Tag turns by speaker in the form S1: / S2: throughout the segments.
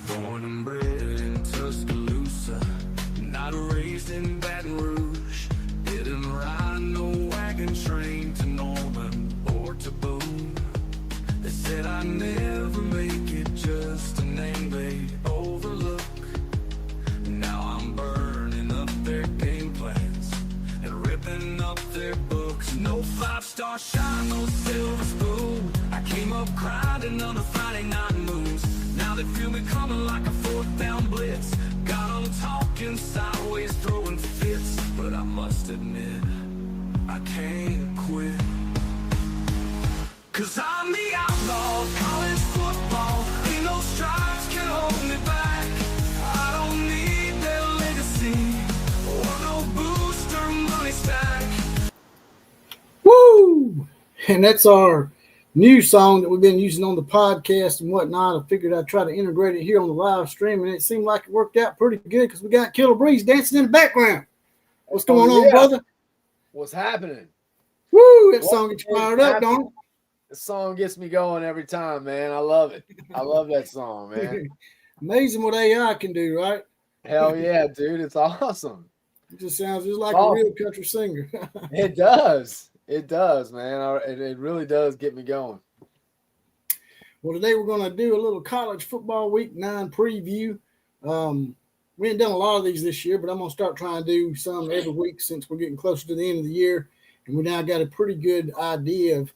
S1: Born and bred in Tuscaloosa, not raised in Baton Rouge. Didn't ride no wagon train to Norman or to Boone. They said I'd never make it, just a name they'd overlook. Now I'm burning up their game plans and ripping up their books. No 5-star shine, no silver spoon. I came up grinding on a Friday night moons. Now they feel me coming like a 4th down blitz. Got them talking sideways, throwing fits. But I must admit, I can't quit. 'Cause I'm the outlaw of college football. Ain't no stripes can hold me back. I don't need their legacy or no booster money stack.
S2: Woo! And that's our new song that we've been using on the podcast and whatnot. I figured I'd try to integrate it here on the live stream, and it seemed like it worked out pretty good because we got Killer Breeze dancing in the background. What's going on, brother?
S3: What's happening?
S2: Woo! That song gets you fired up, don't it?
S3: The song gets me going every time, man. I love it. I love that song, man.
S2: Amazing what AI can do, right?
S3: Hell yeah, dude. It's awesome.
S2: It just sounds just like a real country singer.
S3: It does. It does, man. It really does get me going.
S2: Well, today we're going to do a little college football week 9 preview. We ain't done a lot of these this year, but I'm going to start trying to do some every week since we're getting closer to the end of the year. And we now got a pretty good idea of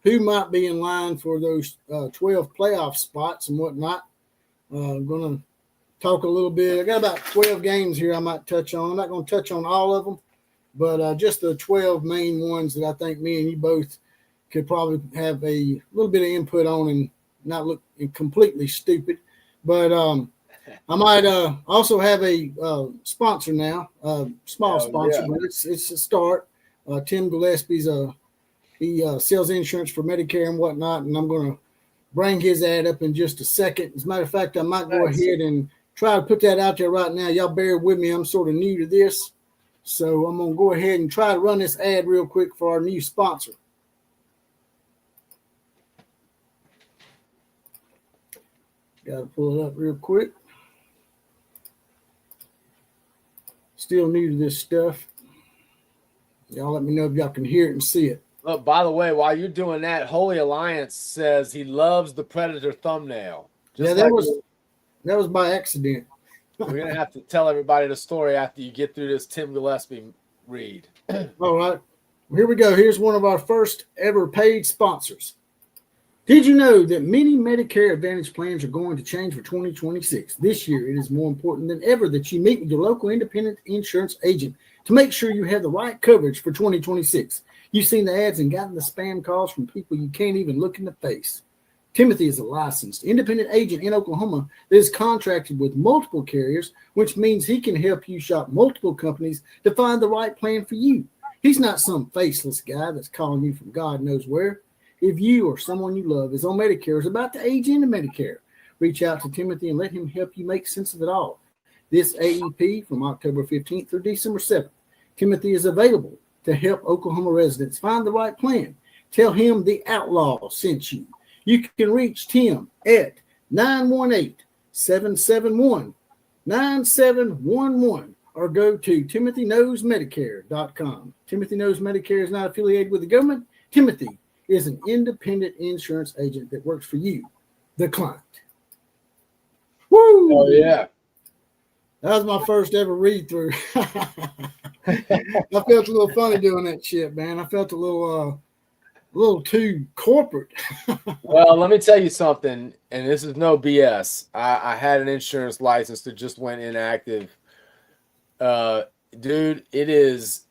S2: who might be in line for those 12 playoff spots and whatnot. I'm going to talk a little bit. I got about 12 games here I might touch on. I'm not going to touch on all of them, but just the 12 main ones that I think me and you both could probably have a little bit of input on and not look completely stupid. But I might also have a sponsor now, small sponsor, but it's a start. Tim Gillespie's he sells insurance for Medicare and whatnot, and I'm going to bring his ad up in just a second. As a matter of fact, I might go ahead and try to put that out there right now. Y'all bear with me. I'm sort of new to this, so I'm going to go ahead and try to run this ad real quick for our new sponsor. Got to pull it up real quick. Still new to this stuff. Y'all let me know if y'all can hear it and see it.
S3: Look, by the way, while you're doing that, Holy Alliance says he loves the Predator thumbnail.
S2: That was by accident.
S3: We're gonna have to tell everybody the story after you get through this Tim Gillespie read.
S2: All right, here we go. Here's one of our first ever paid sponsors. Did you know that many Medicare Advantage plans are going to change for 2026? This year, it is more important than ever that you meet with your local independent insurance agent to make sure you have the right coverage for 2026. You've seen the ads and gotten the spam calls from people you can't even look in the face. Timothy is a licensed independent agent in Oklahoma that is contracted with multiple carriers, which means he can help you shop multiple companies to find the right plan for you. He's not some faceless guy that's calling you from God knows where. If you or someone you love is on Medicare or is about to age into Medicare, reach out to Timothy and let him help you make sense of it all. This AEP from October 15th through December 7th, Timothy is available to help Oklahoma residents find the right plan. Tell him the Outlaw sent you. You can reach Tim at 918-771-9711 or go to timothyknowsmedicare.com. Timothy Knows Medicare is not affiliated with the government. Timothy is an independent insurance agent that works for you, the client. Woo!
S3: Oh, yeah.
S2: That was my first ever read through. I felt a little funny doing that shit, man. I felt a little too corporate.
S3: Well, let me tell you something, and this is no BS. I had an insurance license that just went inactive. Dude, it is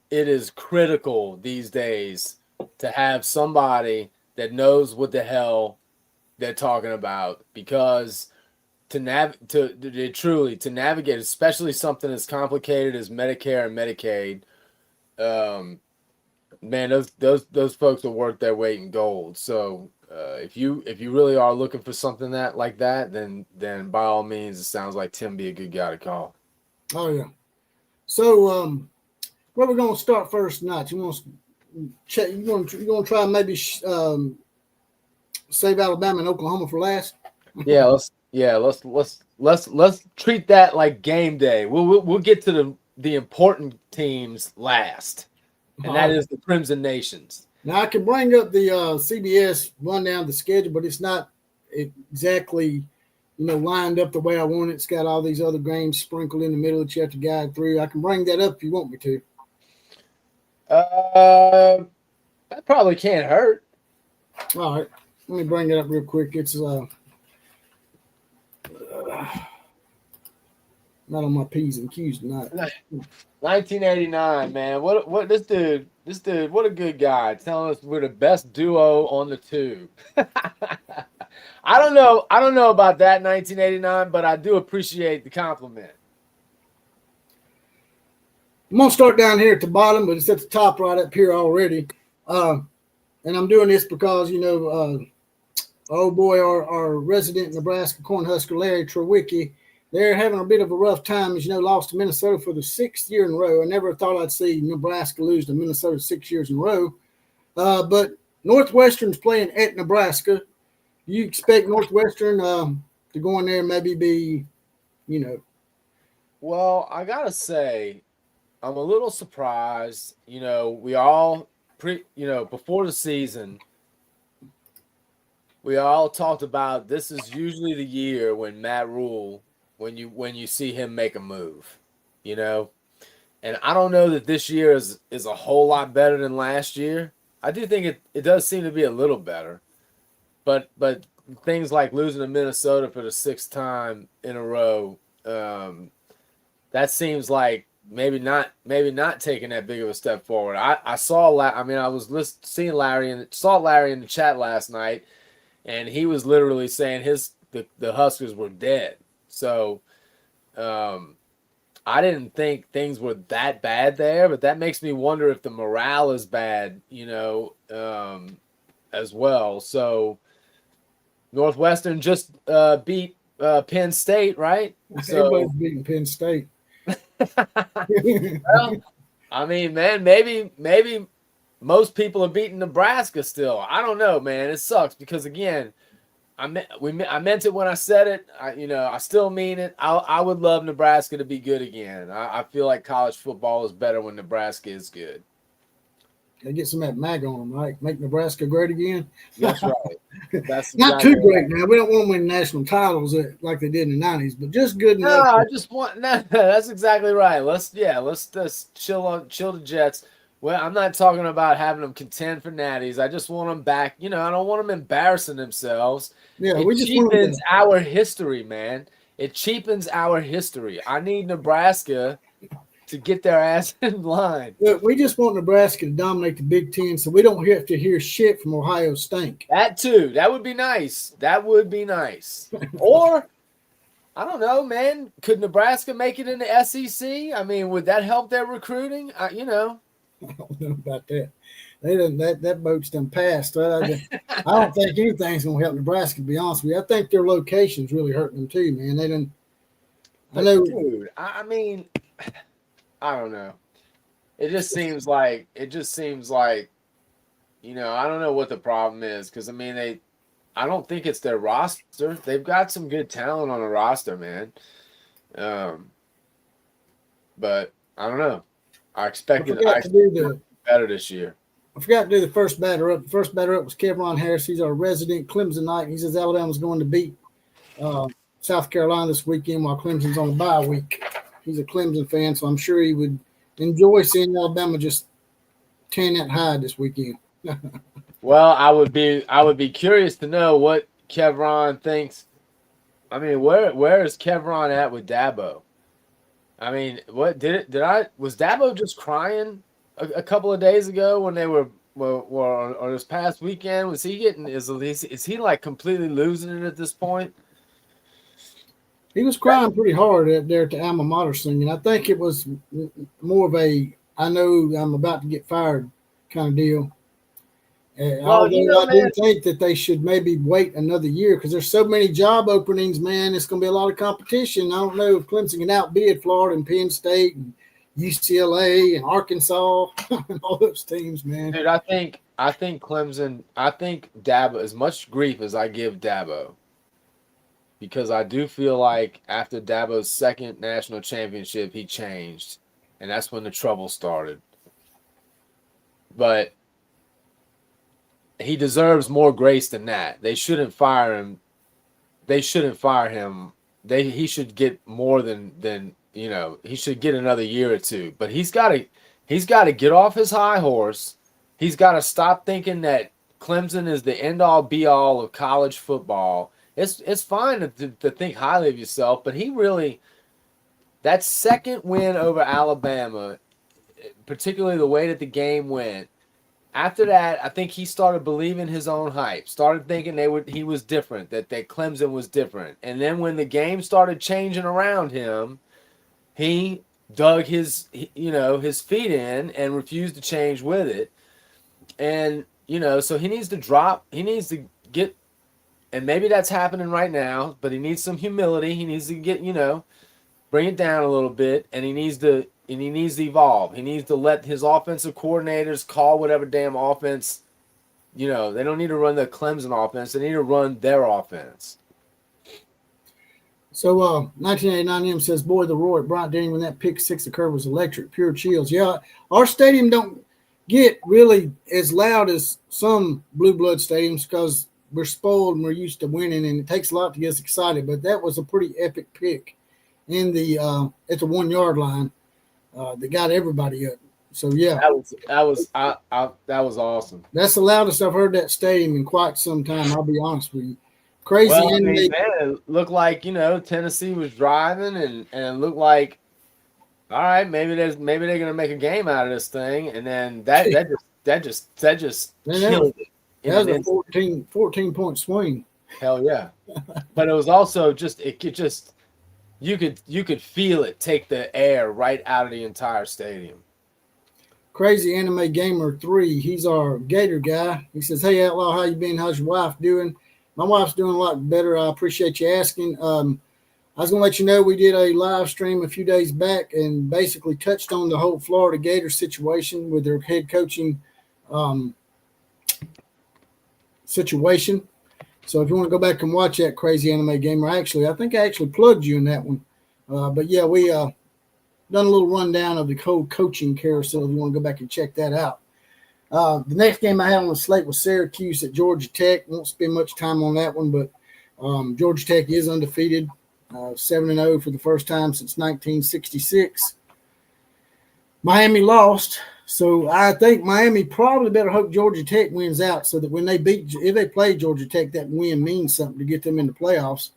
S3: critical these days to have somebody that knows what the hell they're talking about, because to navigate, especially something as complicated as Medicare and Medicaid, man, those folks will work their weight in gold. So if you really are looking for something like that, then by all means, it sounds like Tim be a good guy to call.
S2: Oh yeah. So where we're gonna start first tonight? You want to check? You want to try and maybe save Alabama and Oklahoma for last?
S3: Let's let's treat that like game day. We'll get to the important teams last, and that is the Crimson Nations.
S2: Now I can bring up the CBS rundown of the schedule, but it's not exactly, lined up the way I want it. It's got all these other games sprinkled in the middle that you have to guide through. I can bring that up if you want me to.
S3: That probably can't hurt.
S2: All right, let me bring it up real quick. It's not on my P's and Q's tonight.
S3: 1989, man. What this dude, what a good guy, telling us we're the best duo on the tube. I don't know about that 1989, but I do appreciate the compliment.
S2: I'm gonna start down here at the bottom, but it's at the top right up here already. And I'm doing this because our resident Nebraska Cornhusker Larry Trewicki, they're having a bit of a rough time. As you know, lost to Minnesota for the 6th year in a row. I never thought I'd see Nebraska lose to Minnesota 6 years in a row. But Northwestern's playing at Nebraska. You expect Northwestern to go in there and maybe be,
S3: Well, I gotta say, I'm a little surprised. We all before the season, we all talked about this is usually the year when Matt Rule, when you see him make a move, and I don't know that this year is a whole lot better than last year. I do think it does seem to be a little better, but things like losing to Minnesota for the 6th time in a row, that seems like maybe not taking that big of a step forward. I saw I was seeing Larry and saw Larry in the chat last night, and he was literally saying the Huskers were dead. So I didn't think things were that bad there, but that makes me wonder if the morale is bad, as well. So Northwestern just beat Penn State, right?
S2: Everybody's beating Penn State.
S3: Well, I mean, man, maybe most people are beating Nebraska still. I don't know, man. It sucks because again, I meant it when I said it. I still mean it. I would love Nebraska to be good again. I feel like college football is better when Nebraska is good.
S2: They get some of that MAG on them, right? Make Nebraska great again.
S3: That's right. That's
S2: not
S3: exactly
S2: too great now. We don't want to win national titles like they did in the 90s, but just good enough.
S3: No, I just want. No, that's exactly right. Let's just chill the Jets. Well, I'm not talking about having them contend for natties. I just want them back. I don't want them embarrassing themselves.
S2: Yeah,
S3: it cheapens our history, man. It cheapens our history. I need Nebraska to get their ass in line.
S2: Look, we just want Nebraska to dominate the Big Ten so we don't have to hear shit from Ohio State.
S3: That too. That would be nice. Or, I don't know, man. Could Nebraska make it in the SEC? I mean, would that help their recruiting?
S2: I don't know about that. That boat's done passed. I don't think anything's going to help Nebraska, to be honest with you. I think their location's really hurting them too, man. They didn't. I know.
S3: Dude, I mean, I don't know. It just seems like, I don't know what the problem is because, I don't think it's their roster. They've got some good talent on the roster, man. But I don't know. I expected to do better this year.
S2: I forgot to do the first batter up. The first batter up was Kevron Harris. He's our resident Clemsonite. He says Alabama's going to beat South Carolina this weekend while Clemson's on a bye week. He's a Clemson fan, so I'm sure he would enjoy seeing Alabama just tan that hide this weekend.
S3: Well, I would be curious to know what Kevron thinks. I mean, where is Kevron at with Dabo? I mean, was Dabo just crying a couple of days ago when they were or this past weekend? Was he getting is he like completely losing it at this point?
S2: He was crying pretty hard there at the alma mater singing. I think it was more of a I know I'm about to get fired kind of deal. Although I do think that they should maybe wait another year because there's so many job openings, man. It's going to be a lot of competition. I don't know if Clemson can outbid Florida and Penn State and UCLA and Arkansas and all those teams, man.
S3: Dude, I think Clemson. I think Dabo. As much grief as I give Dabo, because I do feel like after Dabo's second national championship, he changed, and that's when the trouble started. But he deserves more grace than that. They shouldn't fire him. They shouldn't fire him. He should get more than he should get another year or two. But he's got to get off his high horse. He's got to stop thinking that Clemson is the end all be all of college football. It's fine to think highly of yourself, but that second win over Alabama, particularly the way that the game went. After that, I think he started believing his own hype. Started thinking he was different, that Clemson was different. And then when the game started changing around him, he dug his feet in and refused to change with it. And so he needs to drop. He needs to get, and maybe that's happening right now. But he needs some humility. He needs to get bring it down a little bit, and he needs to evolve. He needs to let his offensive coordinators call whatever damn offense. They don't need to run the Clemson offense. They need to run their offense.
S2: So 1989M says, boy, the roar at Bryant Denny when that pick six occurred was electric, pure chills. Yeah, our stadium don't get really as loud as some blue blood stadiums because we're spoiled and we're used to winning, and it takes a lot to get us excited. But that was a pretty epic pick in the at the 1 yard line that got everybody up. So yeah,
S3: that was awesome.
S2: That's the loudest I've heard that stadium in quite some time. I'll be honest with you. Crazy.
S3: Well, I mean, man, it looked like Tennessee was driving, and it looked like, all right, maybe they're gonna make a game out of this thing, and then that just killed it.
S2: That was a 14-point swing.
S3: Hell yeah! But it was also you could feel it take the air right out of the entire stadium.
S2: Crazy Anime Gamer 3, he's our Gator guy. He says, "Hey Outlaw, how you been? How's your wife doing?" My wife's doing a lot better. I appreciate you asking. I was going to let you know we did a live stream a few days back and basically touched on the whole Florida Gator situation with their head coaching situation. So if you want to go back and watch that, Crazy Anime Gamer, I think I actually plugged you in that one. But yeah, we done a little rundown of the whole coaching carousel if you want to go back and check that out. The next game I had on the slate was Syracuse at Georgia Tech. Won't spend much time on that one, but Georgia Tech is undefeated, 7-0 for the first time since 1966. Miami lost, so I think Miami probably better hope Georgia Tech wins out so that when if they play Georgia Tech, that win means something to get them in the playoffs.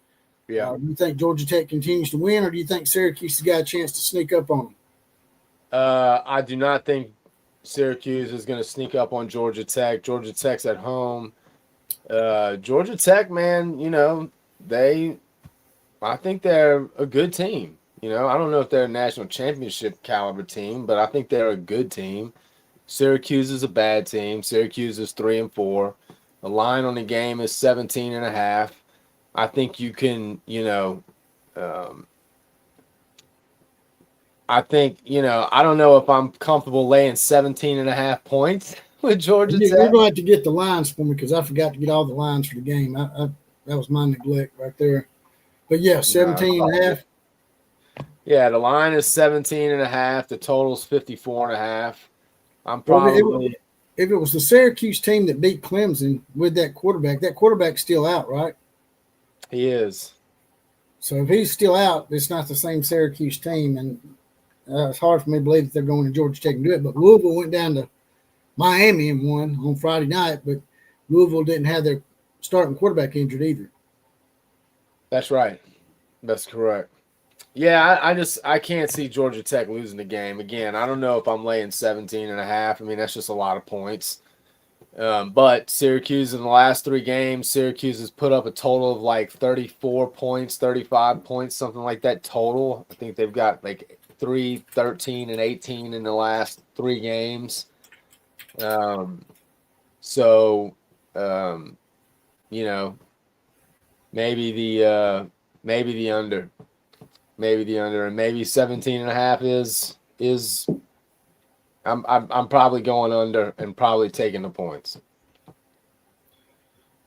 S3: Yeah.
S2: Do you think Georgia Tech continues to win, or do you think Syracuse has got a chance to sneak up on them?
S3: I do not think Syracuse is going to sneak up on Georgia Tech. Georgia Tech's at home. Georgia Tech, man, I think they're a good team. I don't know if they're a national championship caliber team, but I think they're a good team. Syracuse is a bad team. Syracuse is 3-4. The line on the game is 17.5. I think you can, I think, I don't know if I'm comfortable laying 17.5 points with Georgia Tech.
S2: You're going to have to get the lines for me because I forgot to get all the lines for the game. That was my neglect right there. But yeah, 17.5.
S3: Yeah, the line is 17.5. The total's 54.5. I'm probably.
S2: If it was the Syracuse team that beat Clemson with that quarterback's still out, right?
S3: He is.
S2: So if he's still out, it's not the same Syracuse team, and it's hard for me to believe that they're going to Georgia Tech and do it. But Louisville went down to Miami and won on Friday night, but Louisville didn't have their starting quarterback injured either.
S3: That's right. That's correct. Yeah, I can't see Georgia Tech losing the game. Again, I don't know if I'm laying 17.5. I mean, that's just a lot of points. But Syracuse in the last 3 games, Syracuse has put up a total of like 34 points, 35 points, something like that total. I think they've got like 3, 13, and 18 in the last 3 games. Maybe the under. Maybe the under, and maybe 17.5 is I'm probably going under and probably taking the points.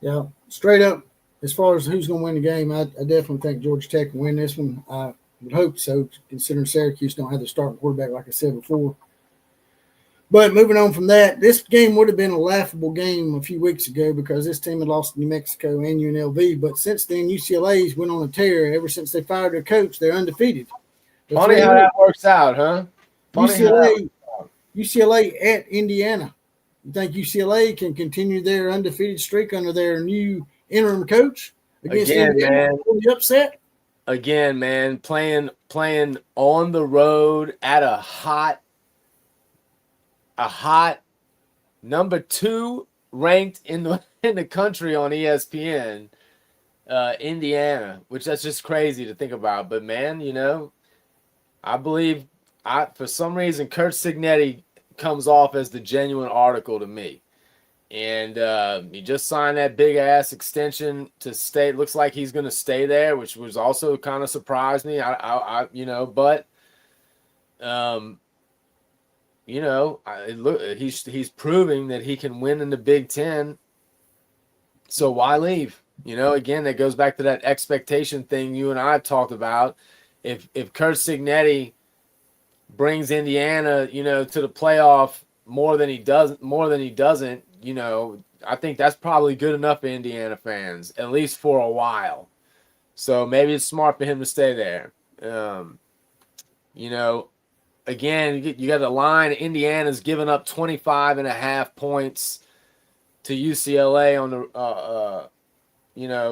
S2: Yeah, straight up, as far as who's going to win the game, I definitely think Georgia Tech will win this one. I would hope so, considering Syracuse don't have the starting quarterback, like I said before. But moving on from that, this game would have been a laughable game a few weeks ago because this team had lost to New Mexico and UNLV. But since then, UCLA's went on a tear. Ever since they fired their coach, they're undefeated.
S3: Funny how that works out, huh?
S2: UCLA at Indiana. You think UCLA can continue their undefeated streak under their new interim coach against Indiana? The upset?
S3: Again, man, playing on the road at a hot number 2 ranked in the country on ESPN, Indiana, which that's just crazy to think about. But man, I believe for some reason Kurt Signetti comes off as the genuine article to me. And he just signed that big ass extension to stay. Looks like he's going to stay there, which was also kind of surprised me. He's proving that he can win in the Big Ten. So why leave? Again, that goes back to that expectation thing you and I have talked about. If Kurt Signetti brings Indiana, to the playoff more than he doesn't, I think that's probably good enough for Indiana fans, at least for a while. So maybe it's smart for him to stay there. Again, you got the line. Indiana's given up 25.5 points to UCLA on the,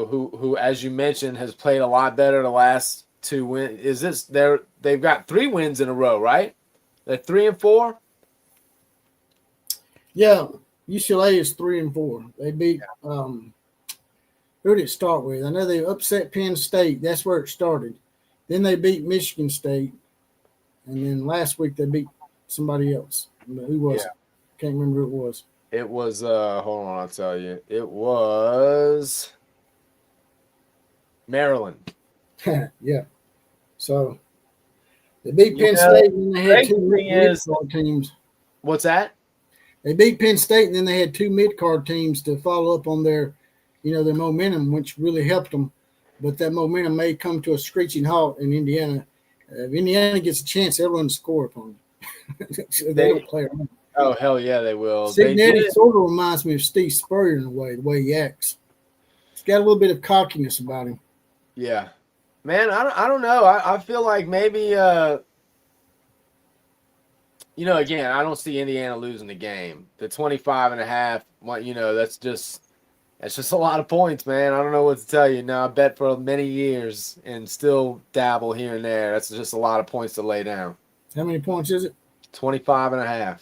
S3: who, as you mentioned, has played a lot better the last 2 wins. They've got 3 wins in a row, right? They're 3-4.
S2: Yeah, UCLA is 3-4. They beat. Who did it start with? I know they upset Penn State. That's where it started. Then they beat Michigan State, and then last week they beat somebody else. Who was it? Can't remember who it was.
S3: It was. Hold on, I'll tell you. It was Maryland.
S2: Yeah. So they beat Penn State, and then they had 2 mid-card teams.
S3: What's that?
S2: They beat Penn State, and then they had 2 mid-card teams to follow up on their momentum, which really helped them. But that momentum may come to a screeching halt in Indiana. If Indiana gets a chance, they'll run the score upon them. They don't play around.
S3: Oh, hell yeah, they will.
S2: Signetti sort of reminds me of Steve Spurrier in a way, the way he acts. He's got a little bit of cockiness about him.
S3: Yeah. Man, I don't know. I feel like maybe again, I don't see Indiana losing the game. The 25.5, that's just a lot of points, man. I don't know what to tell you. Now I bet for many years and still dabble here and there. That's just a lot of points to lay down.
S2: How many points is it?
S3: 25.5.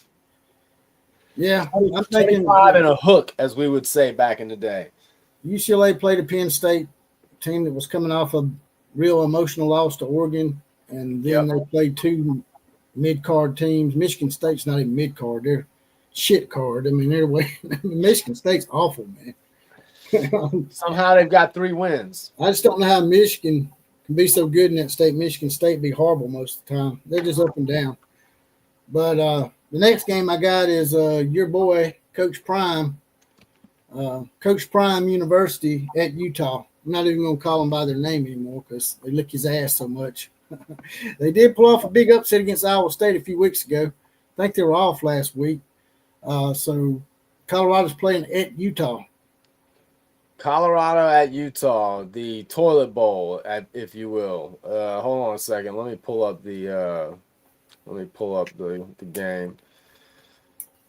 S2: Yeah, I'm thinking
S3: 25 and a hook, as we would say back in the day.
S2: UCLA played a Penn State team that was coming off a real emotional loss to Oregon, and then they played 2 mid-card teams. Michigan State's not even mid-card; they're shit card. I mean, Michigan State's awful, man.
S3: Somehow they've got 3 wins.
S2: I just don't know how Michigan can be so good in that state. Michigan State be horrible most of the time. They're just up and down. But the next game I got is your boy, Coach Prime University at Utah. I'm not even going to call them by their name anymore because they lick his ass so much. They did pull off a big upset against Iowa State a few weeks ago. I think they were off last week. So Colorado's playing at Utah.
S3: Colorado at Utah, the toilet bowl, if you will. Hold on a second. Let me pull up the game.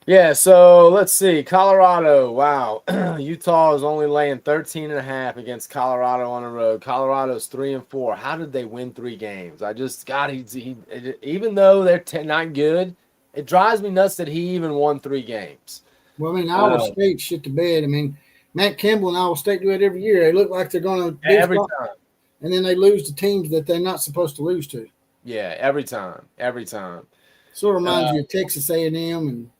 S3: Yeah, so let's see. Colorado, wow. Utah is only laying 13.5 against Colorado on the road. Colorado's 3-4. How did they win 3 games? Even though they're not good, it drives me nuts that he even won 3 games.
S2: Well, I mean, Iowa State shit the bed. I mean, Matt Campbell and Iowa State do it every year. They look like they're going to
S3: every time,
S2: and then they lose to teams that they're not supposed to lose to.
S3: Yeah, every time.
S2: Sort of reminds you of Texas A&M and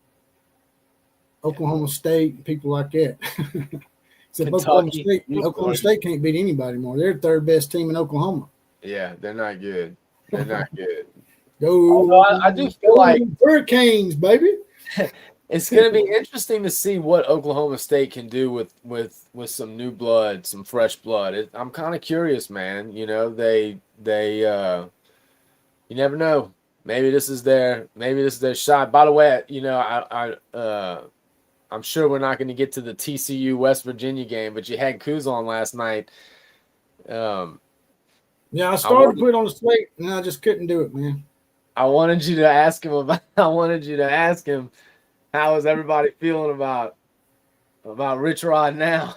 S2: Oklahoma State and people like that. Except Oklahoma State can't beat anybody more. They're the 3rd best team in Oklahoma.
S3: Yeah, they're not good. They're not good.
S2: Go!
S3: I do feel like
S2: Hurricanes, baby.
S3: It's going to be interesting to see what Oklahoma State can do with some new blood, some fresh blood. I'm kind of curious, man. You know, you never know. Maybe this is their shot. By the way, you know, I'm sure we're not going to get to the TCU West Virginia game, but you had Kuz on last night.
S2: Yeah, I started to put it on the slate, and I just couldn't do it, man.
S3: I wanted you to ask him how is everybody feeling about Rich Rod now.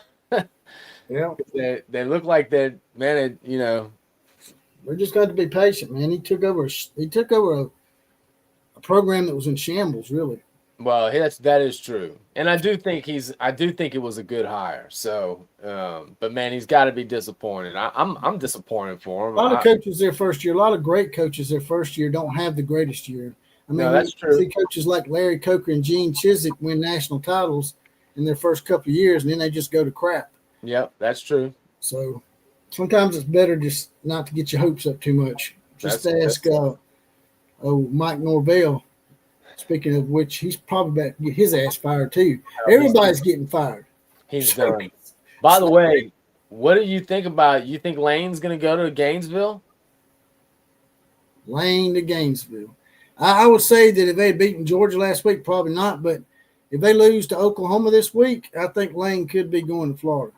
S2: Yeah,
S3: they look like they're, man. You know,
S2: we just got to be patient, man. He took over a program that was in shambles, really.
S3: well, that is true, and I do think it was a good hire. So, but man, he's got to be disappointed. I'm disappointed for him.
S2: A lot of coaches their first year, a lot of great coaches their first year don't have the greatest year. I mean,
S3: no, that's true.
S2: See coaches like Larry Coker and Gene Chizik win national titles in their first couple of years, and then they just go to crap.
S3: Yep, that's true.
S2: So sometimes it's better just not to get your hopes up too much. Just ask Mike Norvell. Speaking of which, he's probably about to get his ass fired too. Everybody's getting fired.
S3: He's done. By the way, what do you think about? You think Lane's going to go to Gainesville?
S2: Lane to Gainesville. I would say that if they had beaten Georgia last week, probably not. But if they lose to Oklahoma this week, I think Lane could be going to Florida.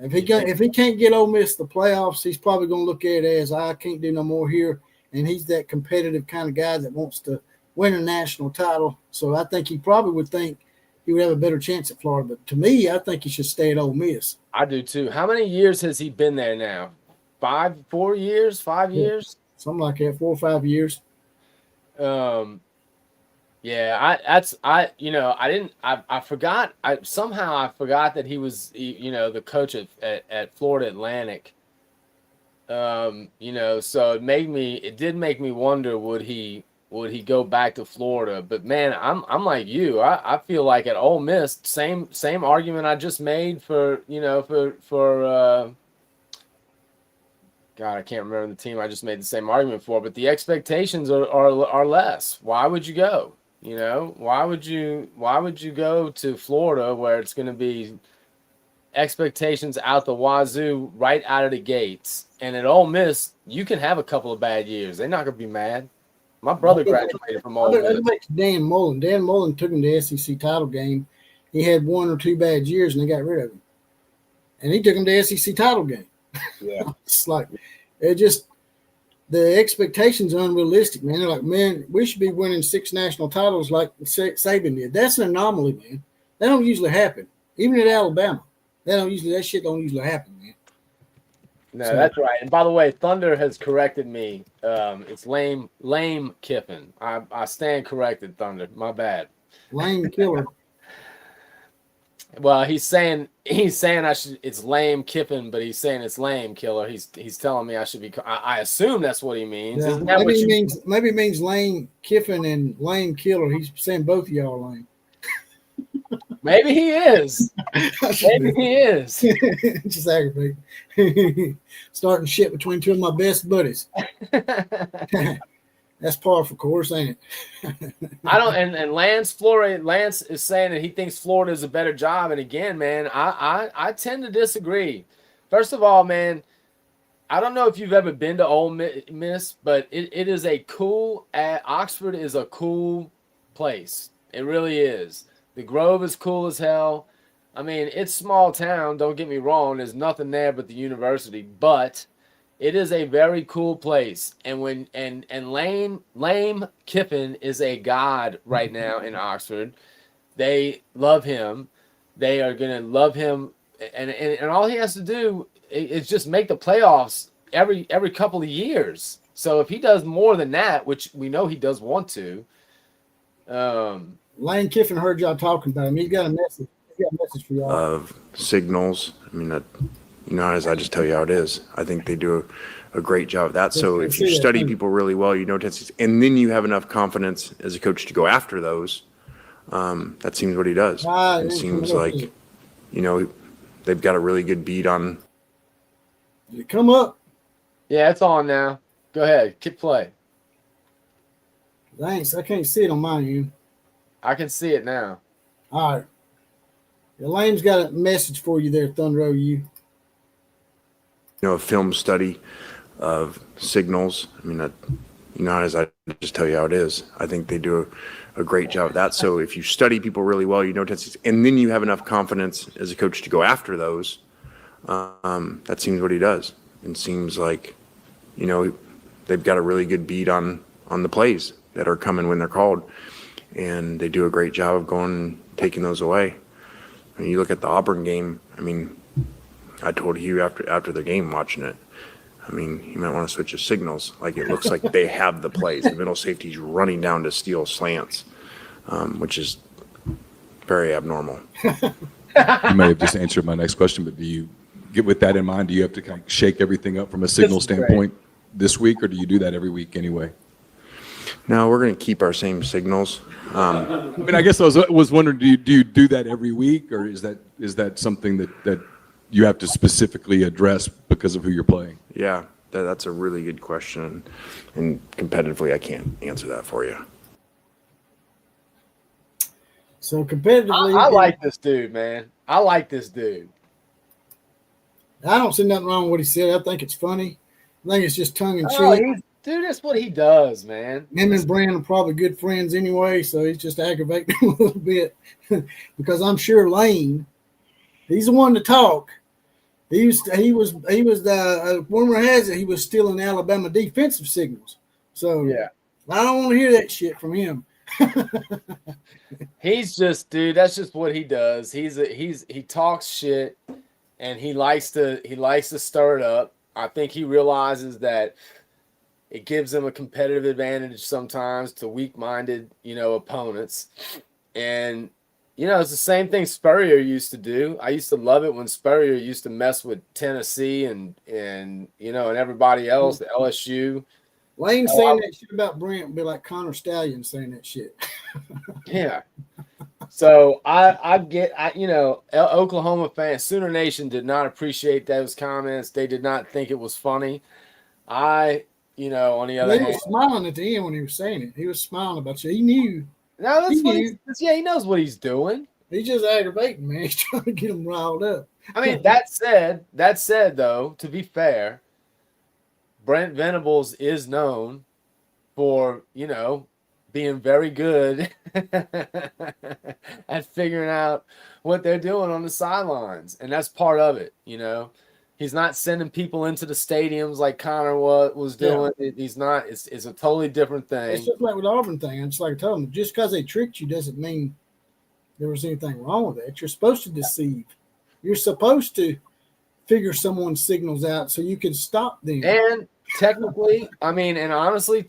S2: If he can't get Ole Miss to the playoffs, he's probably going to look at it as I can't do no more here. And he's that competitive kind of guy that wants to win a national title. So I think he probably would think he would have a better chance at Florida. But to me, I think he should stay at Ole Miss.
S3: I do too. How many years has he been there now? 4 years, 5 years?
S2: Something like that, 4 or 5 years.
S3: Yeah, I forgot. I forgot that he was, the coach at Florida Atlantic. So it did make me wonder, would he go back to Florida? But man, I'm like you. I feel like at Ole Miss, same argument I just made for God, I can't remember the team I just made the same argument for, but the expectations are less. Why would you go? Why would you go to Florida where it's going to be expectations out the wazoo right out of the gates? And at Ole Miss, you can have a couple of bad years. They're not going to be mad. My brother graduated from Ole Miss.
S2: Dan Mullen. Dan Mullen took him to the SEC title game. He had 1 or 2 bad years, and they got rid of him. And he took him to the SEC title game.
S3: Yeah.
S2: It's like the expectations are unrealistic, man. They're like, man, we should be winning 6 national titles like Saban did. That's an anomaly, man. That don't usually happen. Even at Alabama. That shit don't usually happen, man.
S3: No, that's right. And by the way, Thunder has corrected me. It's lame Kiffin. I stand corrected, Thunder. My bad.
S2: Lame killer.
S3: Well, he's saying it's lame Kiffin, but he's saying it's lame killer. He's telling me I should be. I assume that's what he means.
S2: Yeah, maybe he means lame Kiffin and lame killer. He's saying both of y'all are lame.
S3: Maybe he is. Maybe he is.
S2: Just aggravate. Starting shit between 2 of my best buddies. That's par for course, ain't it?
S3: I don't. And Lance is saying that he thinks Florida is a better job. And again, man, I tend to disagree. First of all, man, I don't know if you've ever been to Ole Miss, but it is a cool. Oxford is a cool place. It really is. The Grove is cool as hell. I mean, it's small town. Don't get me wrong. There's nothing there but the university, but it is a very cool place. And Lame Kiffin is a god right now in Oxford. They love him. They are going to love him. And all he has to do is just make the playoffs every couple of years. So if he does more than that, which we know he does want to.
S2: Lane Kiffin heard y'all talking about him. He's got a message. For y'all.
S4: Of signals. I mean, as I just tell you how it is. I think they do a great job of that. So if you study people really well, you know tendencies, and then you have enough confidence as a coach to go after those. That seems what he does. It seems like, they've got a really good beat on.
S2: Did it come up?
S3: Yeah, it's on now. Go ahead. Keep play.
S2: Thanks. I can't see it on my end.
S3: I can see it now.
S2: All right. Elaine's got a message for you there, Thunder OU.
S4: A film study of signals. I mean, as I just tell you how it is. I think they do a great job of that. So if you study people really well, tendencies, and then you have enough confidence as a coach to go after those, that seems what he does. And seems like, they've got a really good beat on the plays that are coming when they're called. And they do a great job of going and taking those away. I mean, you look at the Auburn game. I mean, I told Hugh after the game watching it, I mean, you might want to switch the signals. Like, it looks like they have the plays. The middle safety's running down to steal slants, which is very abnormal.
S5: You may have just answered my next question, but do you get with that in mind? Do you have to kind of shake everything up from a signal standpoint this week, or do you do that every week anyway?
S4: No, we're going to keep our same signals.
S5: I mean, I guess I was wondering, do you do that every week, or is that something that you have to specifically address because of who you're playing?
S4: Yeah, that's a really good question, and competitively, I can't answer that for you.
S2: So competitively,
S3: I like this dude, man. I like this dude.
S2: I don't see nothing wrong with what he said. I think it's funny. I think it's just tongue in
S3: Oh,
S2: cheek.
S3: dude, that's what he does, man.
S2: Him and Brand are probably good friends anyway, so he's just aggravating him a little bit because I'm sure Lane, he's the one to talk. He was the rumor has it he was stealing Alabama defensive signals. So
S3: Yeah,
S2: I don't want to hear that shit from him.
S3: he's just, dude. That's just what he does. He talks shit, and he likes to stir it up. I think he realizes that it gives him a competitive advantage sometimes to weak-minded, opponents. And, it's the same thing Spurrier used to do. I used to love it when Spurrier used to mess with Tennessee and everybody else, the LSU.
S2: Lane saying that shit about Brent would be like Connor Stallion saying that shit.
S3: Yeah. So Oklahoma fans, Sooner Nation did not appreciate those comments. They did not think it was funny. On the other hand,
S2: He was smiling at the end when he was saying it. He was smiling about you. He knew.
S3: no, that's
S2: he
S3: what
S2: knew.
S3: he knows what he's doing.
S2: He's just aggravating, man. He's trying to get him riled up.
S3: I mean, that said, though, to be fair, Brent Venables is known for, being very good at figuring out what they're doing on the sidelines. And that's part of it, He's not sending people into the stadiums like Connor was doing. Yeah. He's not. It's a totally different thing.
S2: It's just like with the Auburn thing. It's like I told him, just because they tricked you doesn't mean there was anything wrong with that. You're supposed to deceive. You're supposed to figure someone's signals out so you can stop them.
S3: And technically, honestly,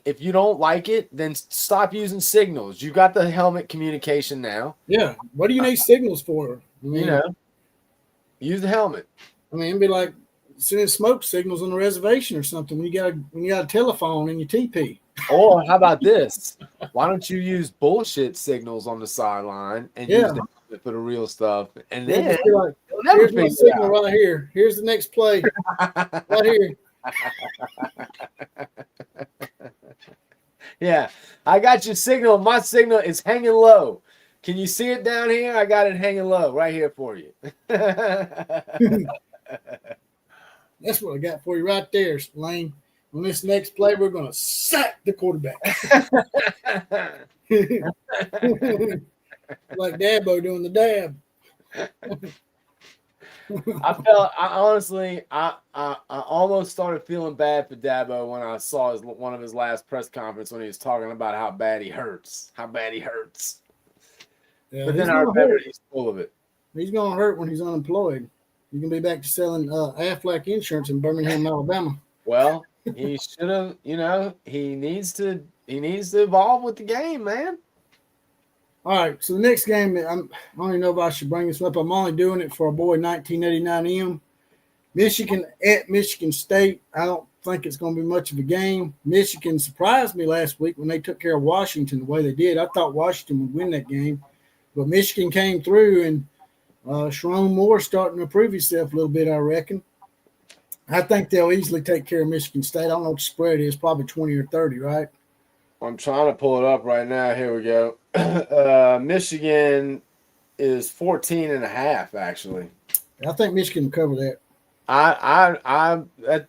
S3: if you don't like it, then stop using signals. You got the helmet communication now.
S2: Yeah. What do you need signals for?
S3: Use the helmet.
S2: It'd be like sending smoke signals on the reservation or something when you got a telephone in your TP.
S3: Or how about this? Why don't you use bullshit signals on the sideline and use the helmet for the real stuff? And then
S2: like, here's my signal right here. Here's the next play right here.
S3: Yeah, I got your signal. My signal is hanging low. Can you see it down here? I got it hanging low right here for you.
S2: That's what I got for you right there, Lane. On this next play, we're going to sack the quarterback. Like Dabo doing the dab.
S3: I almost started feeling bad for Dabo when I saw one of his last press conference when he was talking about how bad he hurts. Yeah, but then I remember he's full of it.
S2: He's going to hurt when he's unemployed. You can be back to selling Aflac insurance in Birmingham, Alabama.
S3: Well, he should have. He needs to evolve with the game, man.
S2: All right, so the next game, I don't even know if I should bring this up. I'm only doing it for our boy 1989M. Michigan at Michigan State. I don't think it's going to be much of a game. Michigan surprised me last week when they took care of Washington the way they did. I thought Washington would win that game, but Michigan came through, and Sharon Moore starting to prove himself a little bit, I reckon. I think they'll easily take care of Michigan State. I don't know what the spread is, probably 20 or 30, right?
S3: I'm trying to pull it up right now. Here we go. Michigan is 14.5, actually.
S2: I think Michigan will cover that.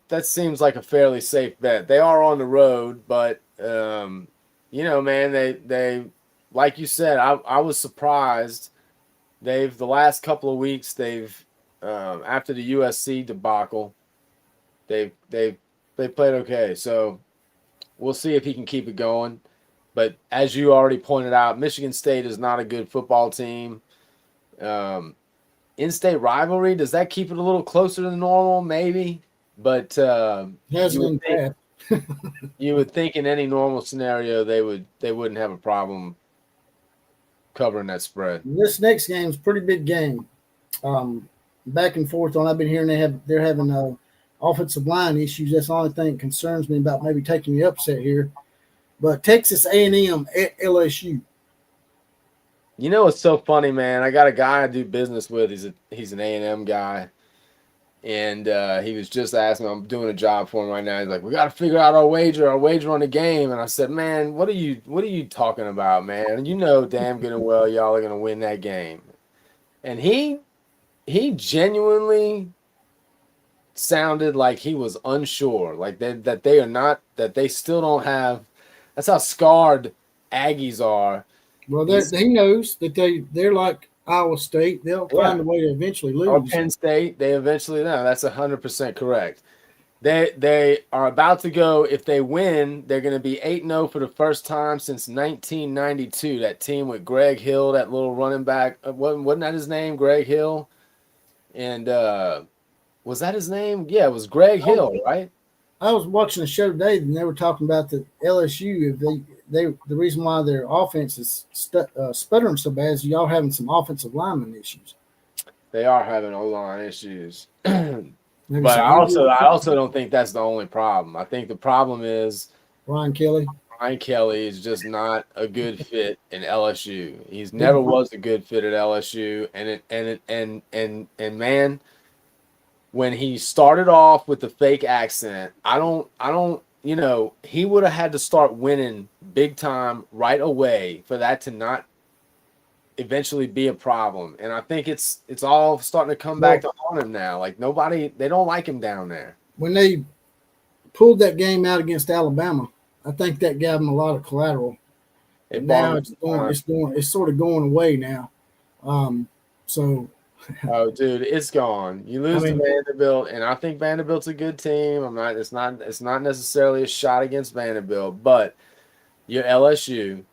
S3: That seems like a fairly safe bet. They are on the road, but man, they like you said, I was surprised. The last couple of weeks after the USC debacle, they played okay. So we'll see if he can keep it going. But as you already pointed out, Michigan State is not a good football team. In-state rivalry, does that keep it a little closer than normal? Maybe, but you would think in any normal scenario they wouldn't have a problem covering that spread.
S2: This next game is a pretty big game. Back and forth on. I've been hearing they're having offensive line issues. That's the only thing that concerns me about maybe taking the upset here. But Texas A&M at LSU.
S3: You know what's so funny, man? I got a guy I do business with. He's an A&M guy, and he was just asking. I'm doing a job for him right now. He's like, "We got to figure out our wager on the game." And I said, "Man, what are you talking about, man? You know damn good and well y'all are gonna win that game." And he genuinely sounded like he was unsure, like that they still don't have. That's how scarred Aggies are.
S2: Well, he knows that they're like Iowa State. They'll find a way to eventually lose.
S3: Or Penn State, they eventually know. That's 100% correct. They are about to go. If they win, they're going to be 8-0 for the first time since 1992. That team with Greg Hill, that little running back, wasn't that his name, Greg Hill? And was that his name? Yeah, it was Greg Hill, right?
S2: I was watching a show today, and they were talking about the LSU. If the reason why their offense is sputtering so bad is y'all having some offensive lineman issues.
S3: They are having O-line issues, but I also don't think that's the only problem. I think the problem is
S2: Brian Kelly.
S3: Brian Kelly is just not a good fit in LSU. He's never was a good fit at LSU, and man, when he started off with the fake accent, I don't. He would have had to start winning big time right away for that to not eventually be a problem. And I think it's all starting to come back to haunt him now. Like they don't like him down there.
S2: When they pulled that game out against Alabama, I think that gave him a lot of collateral. And now it's sort of going away now.
S3: Oh, dude, it's gone. You lose to Vanderbilt, and I think Vanderbilt's a good team. It's not necessarily a shot against Vanderbilt, but you're LSU.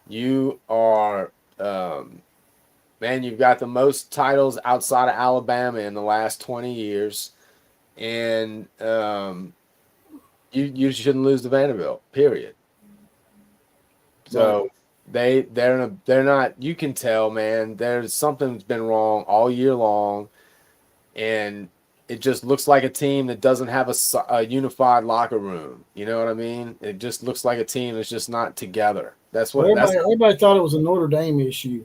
S3: You are, man. You've got the most titles outside of Alabama in the last 20 years, and you shouldn't lose to Vanderbilt. Period. So. They're not. You can tell, man. There's something's been wrong all year long, and it just looks like a team that doesn't have a unified locker room. You know what I mean? It just looks like a team that's just not together. That's what
S2: everybody thought it was a Notre Dame issue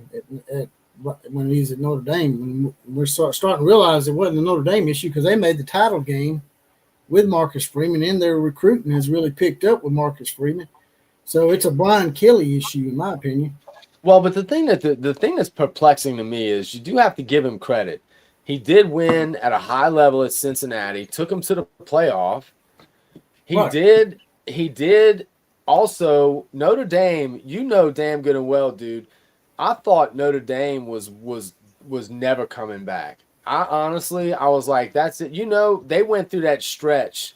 S2: when he's at Notre Dame. When we're starting to realize it wasn't a Notre Dame issue because they made the title game with Marcus Freeman, and their recruiting has really picked up with Marcus Freeman. So it's a Brian Kelly issue, in my opinion.
S3: Well, but the thing that's perplexing to me is you do have to give him credit. He did win at a high level at Cincinnati, took him to the playoff. He did also Notre Dame, you know damn good and well, dude. I thought Notre Dame was never coming back. I was like, that's it. They went through that stretch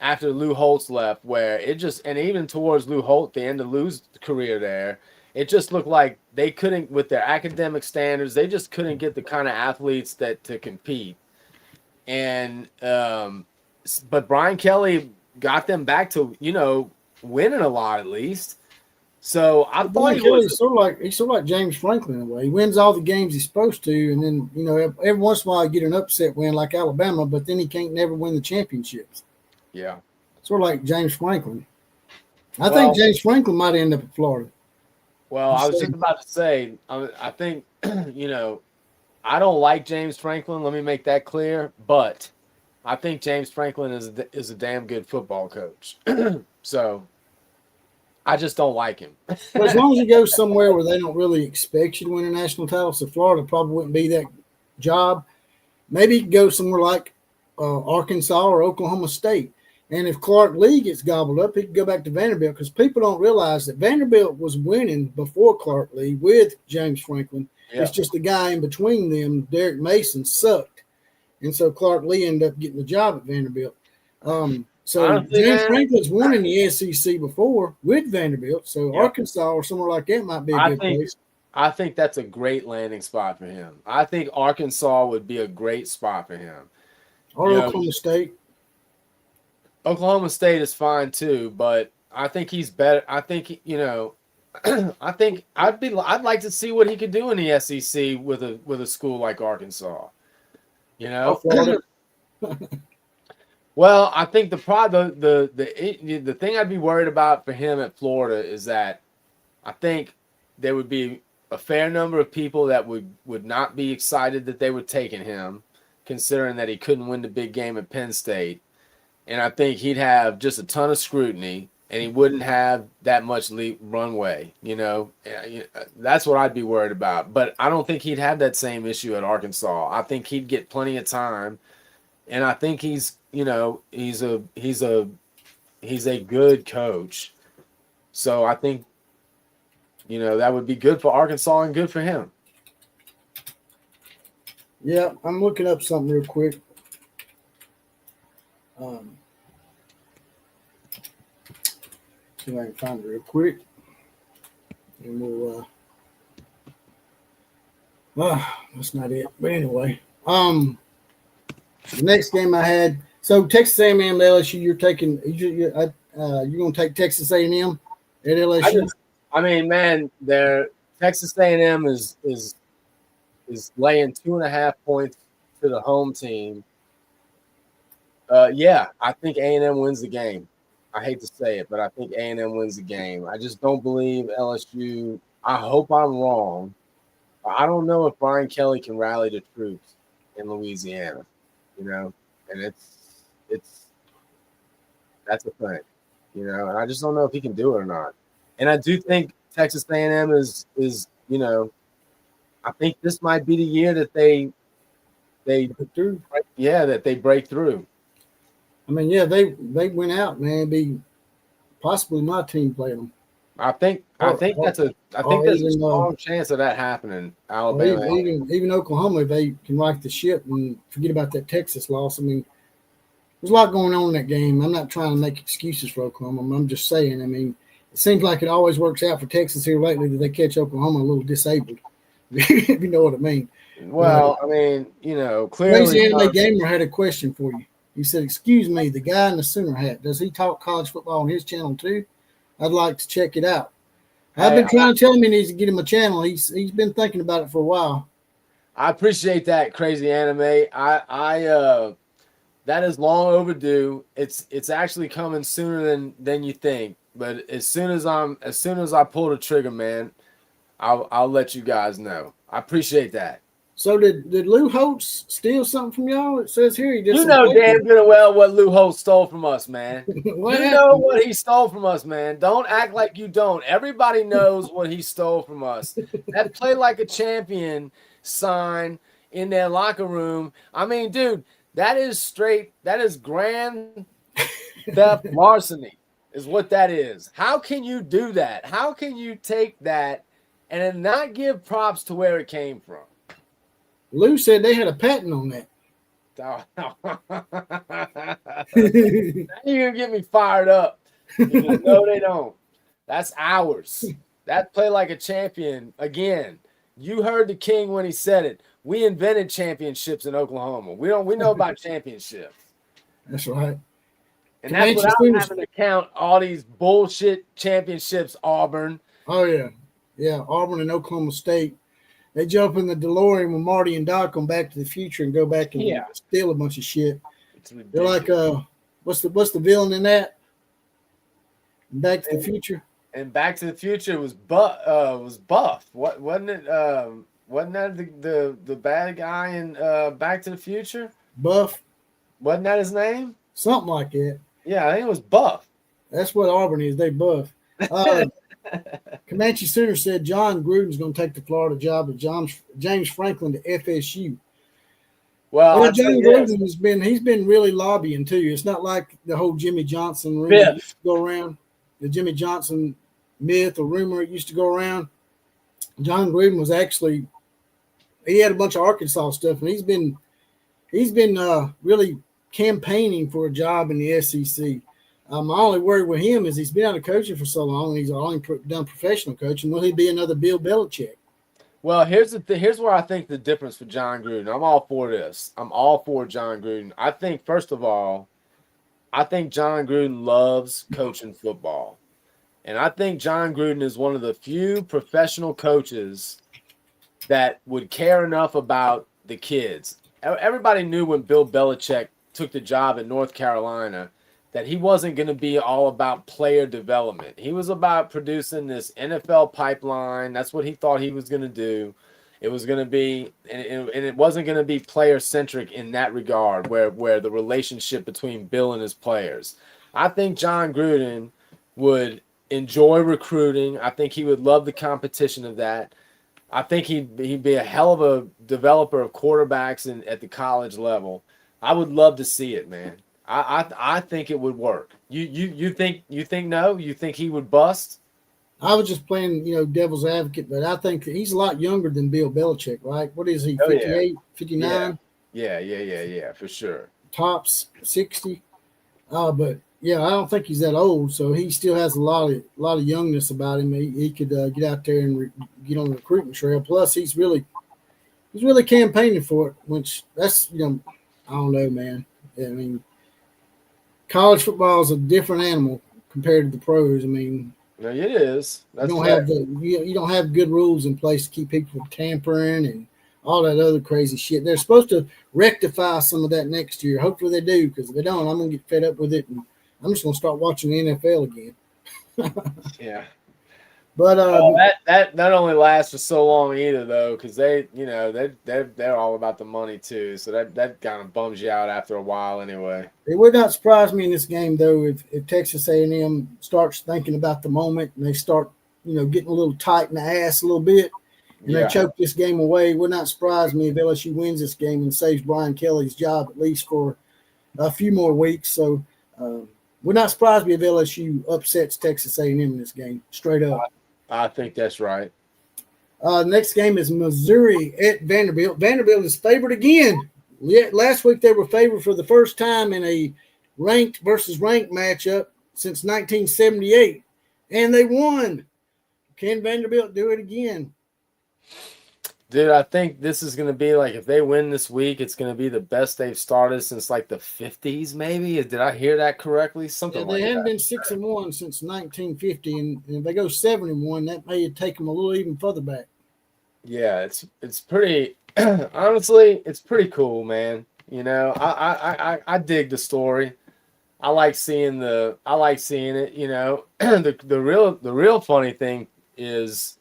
S3: after Lou Holtz left, where it just, and even towards Lou Holtz, the end of Lou's career there, it just looked like they couldn't, with their academic standards, they just couldn't get the kind of athletes to compete. And, but Brian Kelly got them back to, winning a lot at least. So I thought
S2: he's sort of like James Franklin in a way. He wins all the games he's supposed to, and then, every once in a while, you get an upset win like Alabama, but then he can't never win the championships.
S3: Yeah.
S2: Sort of like James Franklin. I think James Franklin might end up in Florida.
S3: Well, I was just about to say, I think, I don't like James Franklin. Let me make that clear. But I think James Franklin is a damn good football coach. So I just don't like him.
S2: But as long as you go somewhere where they don't really expect you to win a national title, so Florida probably wouldn't be that job. Maybe you could go somewhere like Arkansas or Oklahoma State. And if Clark Lee gets gobbled up, he could go back to Vanderbilt, because people don't realize that Vanderbilt was winning before Clark Lee with James Franklin.
S3: Yeah.
S2: It's just the guy in between them, Derek Mason, sucked. And so Clark Lee ended up getting the job at Vanderbilt. So
S3: Honestly,
S2: James
S3: man,
S2: Franklin's won in the SEC before with Vanderbilt. So
S3: Yep.
S2: Arkansas or somewhere like that might be a good place.
S3: I think that's a great landing spot for him. I think Arkansas would be a great spot for him.
S2: Or
S3: You know,
S2: Oklahoma State.
S3: Oklahoma State is fine too, but I think he's better. I think, you know, I think I'd like to see what he could do in the SEC with a school like Arkansas. You know,
S2: Florida.
S3: well, I think the thing I'd be worried about for him at Florida is that I think there would be a fair number of people that would not be excited that they were taking him, considering that he couldn't win the big game at Penn State. And I think he'd have just a ton of scrutiny, and he wouldn't have that much runway, you know. That's what I'd be worried about. But I don't think he'd have that same issue at Arkansas. I think he'd get plenty of time, and I think he's a good coach. So I think, you know, that would be good for Arkansas and good for him.
S2: Yeah, I'm looking up something real quick. See if I can find it real quick. And we'll that's not it. But anyway, the next game I had, so Texas A&M to LSU, you're going to take Texas A&M at LSU?
S3: I mean, man, Texas A&M is laying 2.5 points to the home team. Yeah, I think A&M wins the game. I hate to say it, but I think A&M wins the game. I just don't believe LSU. I hope I'm wrong. I don't know if Brian Kelly can rally the troops in Louisiana, you know, and that's a thing, you know, and I just don't know if he can do it or not. And I do think Texas A&M is you know, I think this might be the year that they break through.
S2: I mean, yeah, they went out, man. It'd be possibly my team playing them.
S3: I think that's a strong chance of that happening. Alabama,
S2: even Oklahoma, if they can right the ship and forget about that Texas loss. I mean, there's a lot going on in that game. I'm not trying to make excuses for Oklahoma. I'm just saying. I mean, it seems like it always works out for Texas here lately that they catch Oklahoma a little disabled. If you know what I mean.
S3: Well, I mean, you know, clearly.
S2: Crazy Anime Gamer had a question for you. He said, "Excuse me, the guy in the center hat, does he talk college football on his channel too? I'd like to check it out." I've been trying to tell him he needs to get him a channel. He's been thinking about it for a while.
S3: I appreciate that, Crazy Anime. I that is long overdue. It's actually coming sooner than you think. But as soon as I pull the trigger, man, I'll let you guys know. I apprate that.
S2: So did Lou Holtz steal something from y'all? It says here he just.
S3: You know damn good and well what Lou Holtz stole from us, man.
S2: What
S3: you know what he stole from us, man. Don't act like you don't. Everybody knows what he stole from us. That play like a champion sign in their locker room. I mean, dude, that is grand theft larceny is what that is. How can you do that? How can you take that and then not give props to where it came from?
S2: Lou said they had a patent on that.
S3: Now you're gonna get me fired up. No, they don't. That's ours. That play like a champion. Again, you heard the king when he said it. We invented championships in Oklahoma. We know about championships.
S2: That's right.
S3: And that's without having to count all these bullshit championships, Auburn.
S2: Oh yeah. Yeah, Auburn and Oklahoma State. They jump in the DeLorean with Marty and Doc on Back to the Future and go back and steal a bunch of shit. They're like, what's the villain in that? Back to the Future.
S3: And Back to the Future was Buff. What wasn't it? Wasn't that the bad guy in Back to the Future?
S2: Buff.
S3: Wasn't that his name?
S2: Something like that.
S3: Yeah, I think it was Buff.
S2: That's what Auburn is. They buff. Uh, Comanche Sooner said John Gruden's going to take the Florida job of James Franklin to FSU.
S3: Well,
S2: Well,
S3: I'll tell
S2: John
S3: you this.
S2: Gruden he's been really lobbying too. It's not like the whole Jimmy Johnson rumor that used
S3: Biff.
S2: to go around, the Jimmy Johnson myth or rumor that used to go around. John Gruden was actually he had a bunch of Arkansas stuff, and he's been really campaigning for a job in the SEC. My only worry with him is he's been out of coaching for so long, and he's only done professional coaching. Will he be another Bill Belichick?
S3: Well, here's where I think the difference for John Gruden. I'm all for this. I'm all for John Gruden. I think first of all, I think John Gruden loves coaching football. And I think John Gruden is one of the few professional coaches that would care enough about the kids. Everybody knew when Bill Belichick took the job at North Carolina that he wasn't going to be all about player development. He was about producing this NFL pipeline. That's what he thought he was going to do. It was going to be, and it wasn't going to be player centric in that regard, where the relationship between Bill and his players. I think John Gruden would enjoy recruiting. I think he would love the competition of that. I think he'd be a hell of a developer of quarterbacks at the college level. I would love to see it, man. I think it would work. You think no? You think he would bust?
S2: I was just playing, devil's advocate, but I think he's a lot younger than Bill Belichick, right? What is he, 58,
S3: yeah.
S2: 59?
S3: Yeah, for sure.
S2: Tops 60. But yeah, I don't think he's that old, so he still has a lot of youngness about him. He could get out there and get on the recruiting trail. Plus, he's really campaigning for it, which that's I don't know, man. I mean, college football is a different animal compared to the pros. I mean,
S3: no, it is. That's
S2: you don't have good rules in place to keep people from tampering and all that other crazy shit. They're supposed to rectify some of that next year. Hopefully they do, because if they don't, I'm gonna get fed up with it, and I'm just gonna start watching the NFL again.
S3: Yeah.
S2: But
S3: that only lasts for so long either, though, because they're all about the money too. So that kind of bums you out after a while, anyway.
S2: it would not surprise me in this game though if Texas A&M starts thinking about the moment and they start getting a little tight in the ass a little bit and they choke this game away. It would not surprise me if LSU wins this game and saves Brian Kelly's job at least for a few more weeks. So would not surprise me if LSU upsets Texas A&M in this game straight up.
S3: I think that's right.
S2: Next game is Missouri at Vanderbilt. Vanderbilt is favored again. Last week they were favored for the first time in a ranked versus ranked matchup since 1978, and they won. Can Vanderbilt do it again?
S3: Dude, I think this is going to be like, if they win this week, it's going to be the best they've started since like the 50s, maybe. Did I hear that correctly? Something like that.
S2: They haven't been 6-1 since 1950, and if they go 7-1, that may take them a little even further back.
S3: Yeah, it's pretty. Honestly, it's pretty cool, man. I dig the story. I like seeing it. The real funny thing is,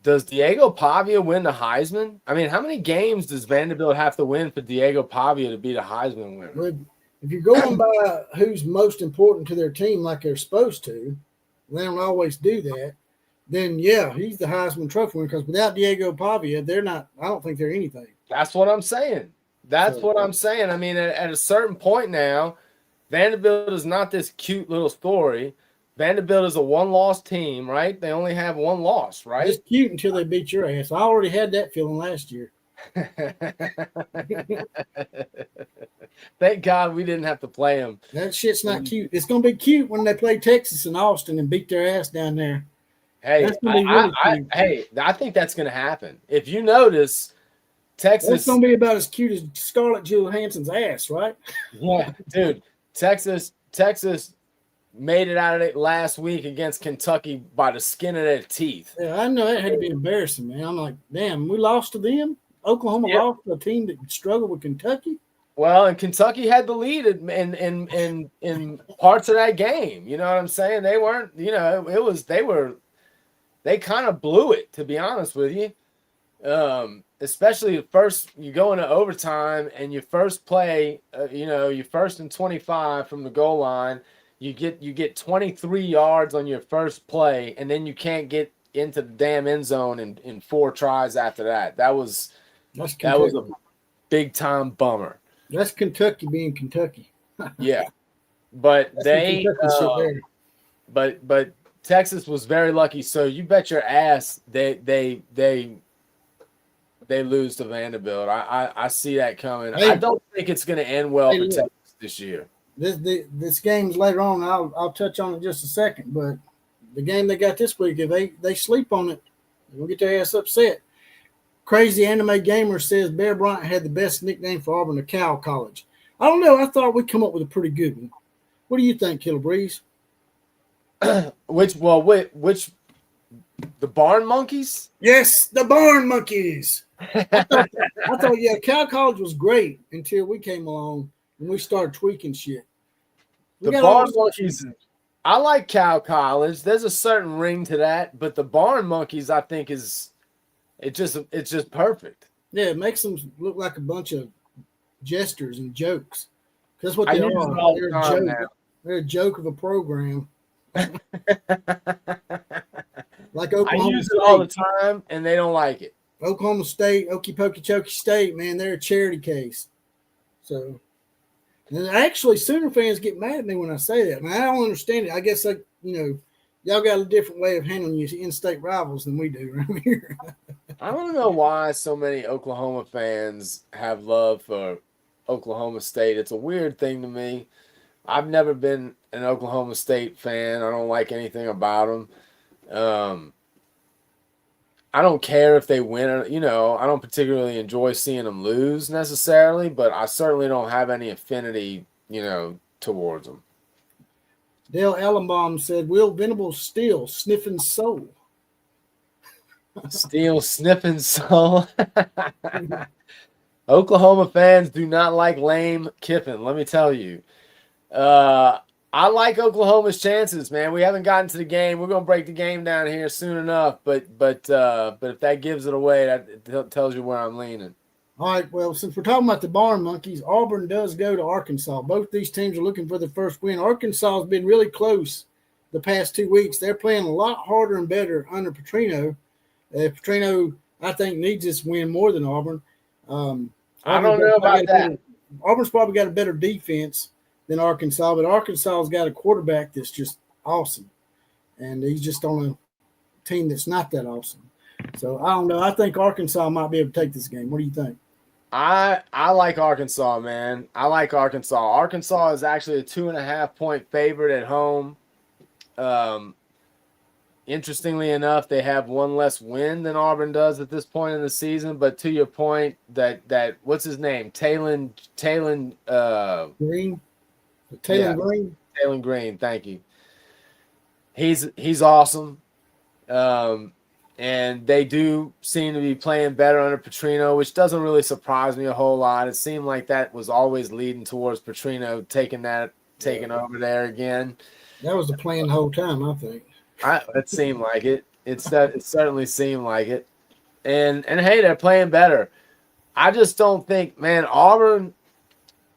S3: does Diego Pavia win the Heisman? I mean, how many games does Vanderbilt have to win for Diego Pavia to be the Heisman winner?
S2: Well, if you're going by who's most important to their team like they're supposed to, they don't always do that, then yeah, he's the Heisman Trophy winner, because without Diego Pavia, they're not – I don't think they're anything.
S3: That's what I'm saying. I mean, at a certain point now, Vanderbilt is not this cute little story. Vanderbilt is a one-loss team, right? They only have one loss, right?
S2: It's cute until they beat your ass. I already had that feeling last year.
S3: Thank God we didn't have to play them.
S2: That shit's not cute. It's going to be cute when they play Texas and Austin and beat their ass down there.
S3: Hey, I think that's going to happen. If you notice, Texas.
S2: That's going to be about as cute as Scarlett Johansson's ass, right?
S3: Yeah, dude. Texas made it out of it last week against Kentucky by the skin of their teeth.
S2: Yeah, I know that had to be embarrassing, man. I'm like, damn, we lost to them? Oklahoma lost to a team that struggled with Kentucky?
S3: Well, and Kentucky had the lead in parts of that game. You know what I'm saying? They weren't, they kind of blew it, to be honest with you. Especially first, you go into overtime and your first play, you're first and 25 from the goal line. you get 23 yards on your first play, and then you can't get into the damn end zone in 4 tries after that. That was a big time bummer.
S2: That's Kentucky being Kentucky.
S3: Yeah, but
S2: That's some
S3: they
S2: Kentucky shit there.
S3: but Texas was very lucky. So you bet your ass they lose to Vanderbilt. I see that coming.
S2: Hey,
S3: I don't think it's going to end well for
S2: look.
S3: Texas this year.
S2: This game's later on. I'll touch on it in just a second. But the game they got this week, if they sleep on it, they're gonna get their ass upset. Crazy Anime Gamer says Bear Bryant had the best nickname for Auburn, the Cow College. I don't know. I thought we'd come up with a pretty good one. What do you think, Killer Breeze?
S3: Which the Barn Monkeys?
S2: Yes, the Barn Monkeys. I thought, yeah, Cow College was great until we came along and we started tweaking shit.
S3: The Barn Monkeys. I like Cow College. There's a certain ring to that, but the Barn Monkeys, I think, it's just perfect.
S2: Yeah, it makes them look like a bunch of jesters and jokes. That's what they are. They're a joke of a program. Like Oklahoma
S3: I use
S2: State.
S3: it all the time, and they don't like it.
S2: Oklahoma State, Okie Pokey Chokey State, man, they're a charity case. So, and actually, Sooner fans get mad at me when I say that. Man, I don't understand it. I guess, y'all got a different way of handling your in-state rivals than we do around here.
S3: I don't know why so many Oklahoma fans have love for Oklahoma State. It's a weird thing to me. I've never been an Oklahoma State fan. I don't like anything about them. I don't care if they win. I don't particularly enjoy seeing them lose necessarily, but I certainly don't have any affinity, towards them.
S2: Dale Ellenbaum said, Will Venables still sniffing soul?
S3: Still sniffing soul? Oklahoma fans do not like lame Kiffin, let me tell you. I like Oklahoma's chances, man. We haven't gotten to the game. We're gonna break the game down here soon enough. But if that gives it away, that tells you where I'm leaning.
S2: All right. Well, since we're talking about the Barn Monkeys, Auburn does go to Arkansas. Both these teams are looking for the first win. Arkansas has been really close the past 2 weeks. They're playing a lot harder and better under Petrino. Petrino, I think, needs this win more than Auburn.
S3: I don't know about that.
S2: Auburn's probably got a better defense than Arkansas, but Arkansas's got a quarterback that's just awesome, and he's just on a team that's not that awesome. So I don't know. I think Arkansas might be able to take this game. What do you think?
S3: I like Arkansas, man. I like Arkansas. Arkansas is actually a 2.5-point favorite at home. Interestingly enough, they have one less win than Auburn does at this point in the season. But to your point, that what's his name? Talon
S2: Green. Green.
S3: Talon Green, thank you. He's awesome. And they do seem to be playing better under Petrino, which doesn't really surprise me a whole lot. It seemed like that was always leading towards Petrino taking over there again.
S2: That was the plan the whole time, I think.
S3: It seemed like it. It certainly seemed like it. And hey, they're playing better. I just don't think, man, Auburn.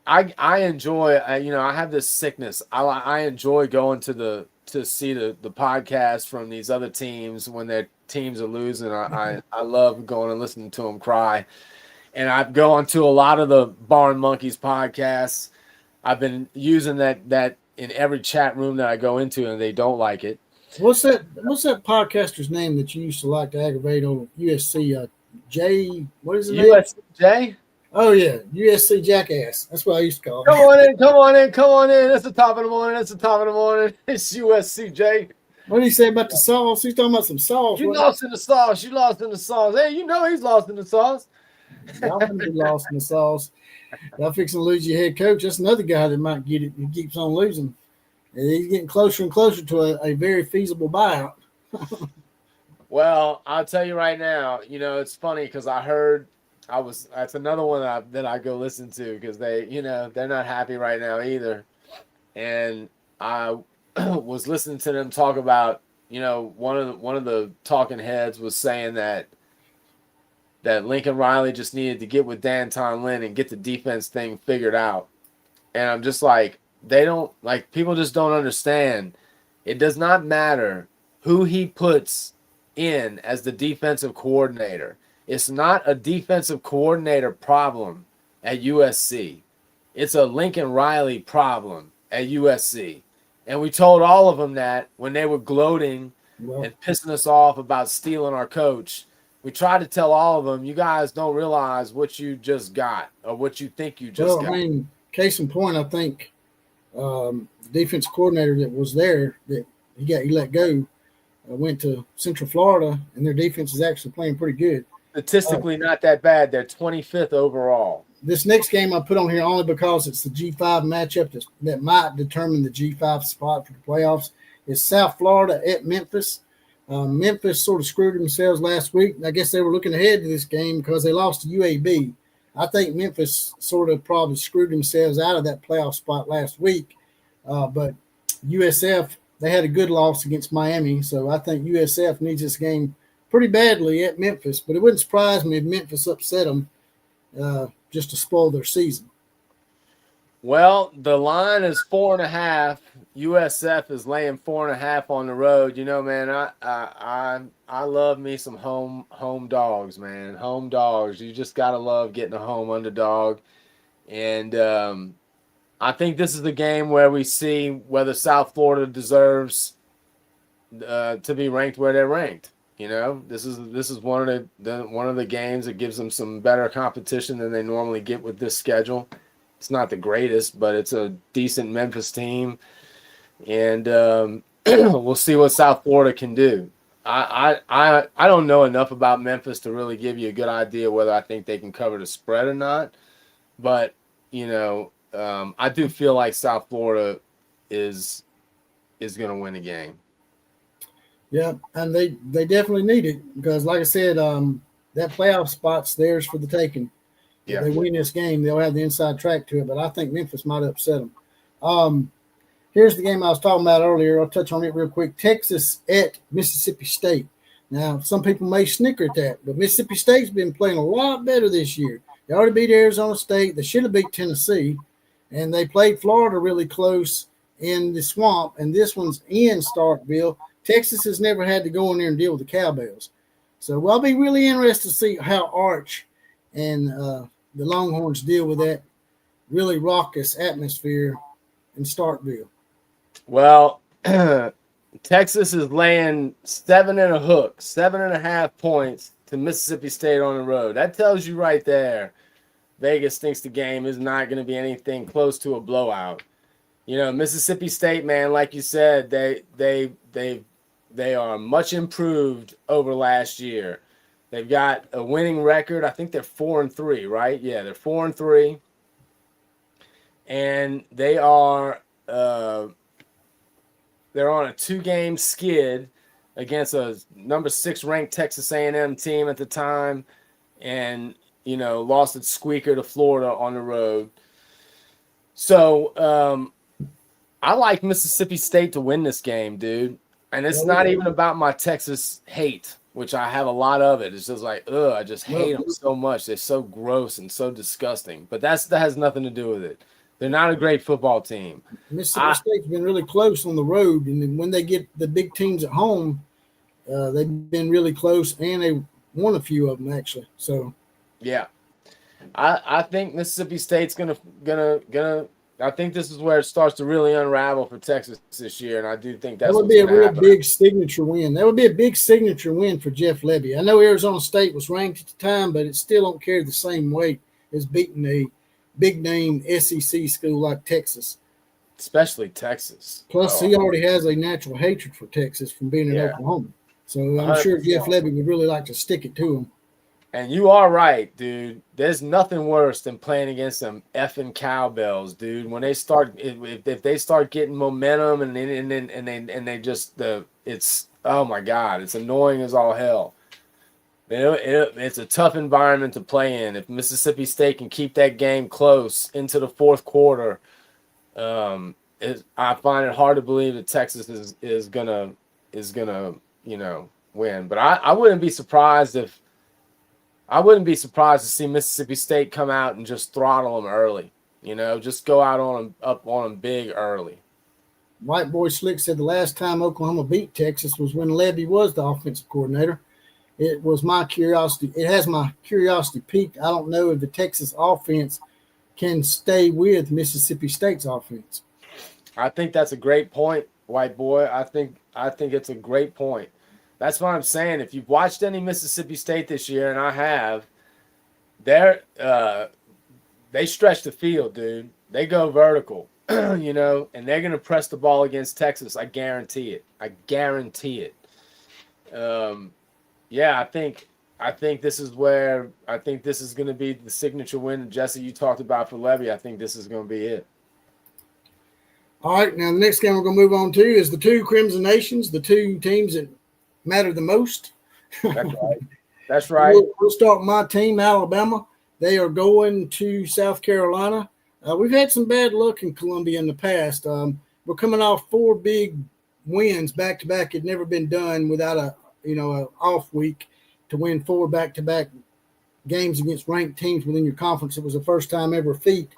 S3: I enjoy. I have this sickness. I enjoy going to see the podcast from these other teams when their teams are losing. I love going and listening to them cry. And I've gone to a lot of the Barn Monkeys podcasts. I've been using that in every chat room that I go into, and they don't like it.
S2: What's that podcaster's name that you used to like to aggravate on USC? Jay, what is it?
S3: USC?
S2: Oh yeah, USC Jackass. That's what I used to call him.
S3: Come on in. It's the top of the morning. It's USC Jay.
S2: What did he say about the sauce? He's talking about some sauce.
S3: You lost in the sauce. Hey, he's lost in the sauce.
S2: Y'all gonna be lost in the sauce. Y'all fixing to lose your head coach. That's another guy that might get it. He keeps on losing. And he's getting closer and closer to a very feasible buyout.
S3: Well, I'll tell you right now, it's funny because that's another one that I go listen to because they're not happy right now either. And I was listening to them talk about, one of the talking heads was saying that Lincoln Riley just needed to get with Dan Tomlin and get the defense thing figured out. And I'm just like, they don't like people just don't understand. It does not matter who he puts in as the defensive coordinator. It's not a defensive coordinator problem at USC. It's a Lincoln Riley problem at USC. And we told all of them that when they were gloating and pissing us off about stealing our coach. We tried to tell all of them, you guys don't realize what you just got or what you think you just got.
S2: I mean, case in point, I think the defense coordinator that was there that he let go went to Central Florida, and their defense is actually playing pretty good.
S3: Statistically, not that bad. They're 25th overall.
S2: This next game I put on here only because it's the G5 matchup that might determine the G5 spot for the playoffs. It's South Florida at Memphis. Memphis sort of screwed themselves last week. I guess they were looking ahead to this game because they lost to UAB. I think Memphis sort of probably screwed themselves out of that playoff spot last week. But USF, they had a good loss against Miami, so I think USF needs this game pretty badly at Memphis. But it wouldn't surprise me if Memphis upset them just to spoil their season.
S3: Well, the line is 4.5. USF is laying 4.5 on the road. You know, man, I love me some home dogs, man. Home dogs. You just gotta love getting a home underdog. And I think this is the game where we see whether South Florida deserves to be ranked where they're ranked. You know, this is one of the games that gives them some better competition than they normally get with this schedule. It's not the greatest, but it's a decent Memphis team. And we'll see what South Florida can do. I don't know enough about Memphis to really give you a good idea whether I think they can cover the spread or not. But, you know, I do feel like South Florida is going to win the game.
S2: Yeah, and they definitely need it because, like I said, that playoff spot's theirs for the taking.
S3: Yeah.
S2: If they win this game, they'll have the inside track to it, but I think Memphis might upset them. Here's the game I was talking about earlier. I'll touch on it real quick. Texas at Mississippi State. Now, some people may snicker at that, but Mississippi State's been playing a lot better this year. They already beat Arizona State. They should have beat Tennessee, and they played Florida really close in the Swamp, and this one's in Starkville. Texas has never had to go in there and deal with the Cowbells. So I'll be really interested to see how Arch and the Longhorns deal with that really raucous atmosphere in Starkville.
S3: Well, Texas is laying 7.5 points to Mississippi State on the road. That tells you right there, Vegas thinks the game is not going to be anything close to a blowout. You know, Mississippi State, man, like you said, they are much improved over last year. They've got a winning record. I think they're 4-3, right? Yeah, they're 4-3, and they are. They're on a 2-game skid against a number 6 ranked Texas A&M team at the time, and you know lost its squeaker to Florida on the road. So I like Mississippi State to win this game, dude. And it's not even about my Texas hate, which I have a lot of it. It's just like, I just hate them so much. They're so gross and so disgusting. But that has nothing to do with it. They're not a great football team.
S2: Mississippi State's been really close on the road, and then when they get the big teams at home, they've been really close, and they won a few of them actually. So,
S3: yeah, I think Mississippi State's gonna. I think this is where it starts to really unravel for Texas this year, and I do think that
S2: would be a real big signature win. That would be a big signature win for Jeff Lebby. I know Arizona State was ranked at the time, but it still don't carry the same weight as beating a big-name SEC school like Texas.
S3: Especially Texas.
S2: Plus, he already has a natural hatred for Texas from being in Oklahoma. So I'm sure Jeff Lebby would really like to stick it to him.
S3: And you are right, dude. There's nothing worse than playing against them effing Cowbells, dude. When they start, if they start getting momentum and they just it's oh my god, it's annoying as all hell. It's a tough environment to play in. If Mississippi State can keep that game close into the fourth quarter, I find it hard to believe that Texas is gonna win. But I wouldn't be surprised to see Mississippi State come out and just throttle them early. You know, just go out on them, up on them big early.
S2: White Boy Slick said the last time Oklahoma beat Texas was when Levy was the offensive coordinator. It was my curiosity. It has my curiosity piqued. I don't know if the Texas offense can stay with Mississippi State's offense.
S3: I think that's a great point, White Boy. I think it's a great point. That's what I'm saying. If you've watched any Mississippi State this year, and I have, they stretch the field, dude. They go vertical, you know, and they're going to press the ball against Texas. I guarantee it. I guarantee it. Yeah, I think this is where I think this is going to be the signature win. Jesse, you talked about for Levy. I think this is going to be it.
S2: All right, now the next game we're going to move on to is the two Crimson Nations, the two teams that matter the most.
S3: That's right. That's right.
S2: We'll start with my team, Alabama. They are going to South Carolina. We've had some bad luck in Columbia in the past. We're coming off 4 big wins back to back. It'd never been done without a off week to win 4 back-to-back games against ranked teams within your conference. It was the first time ever feat.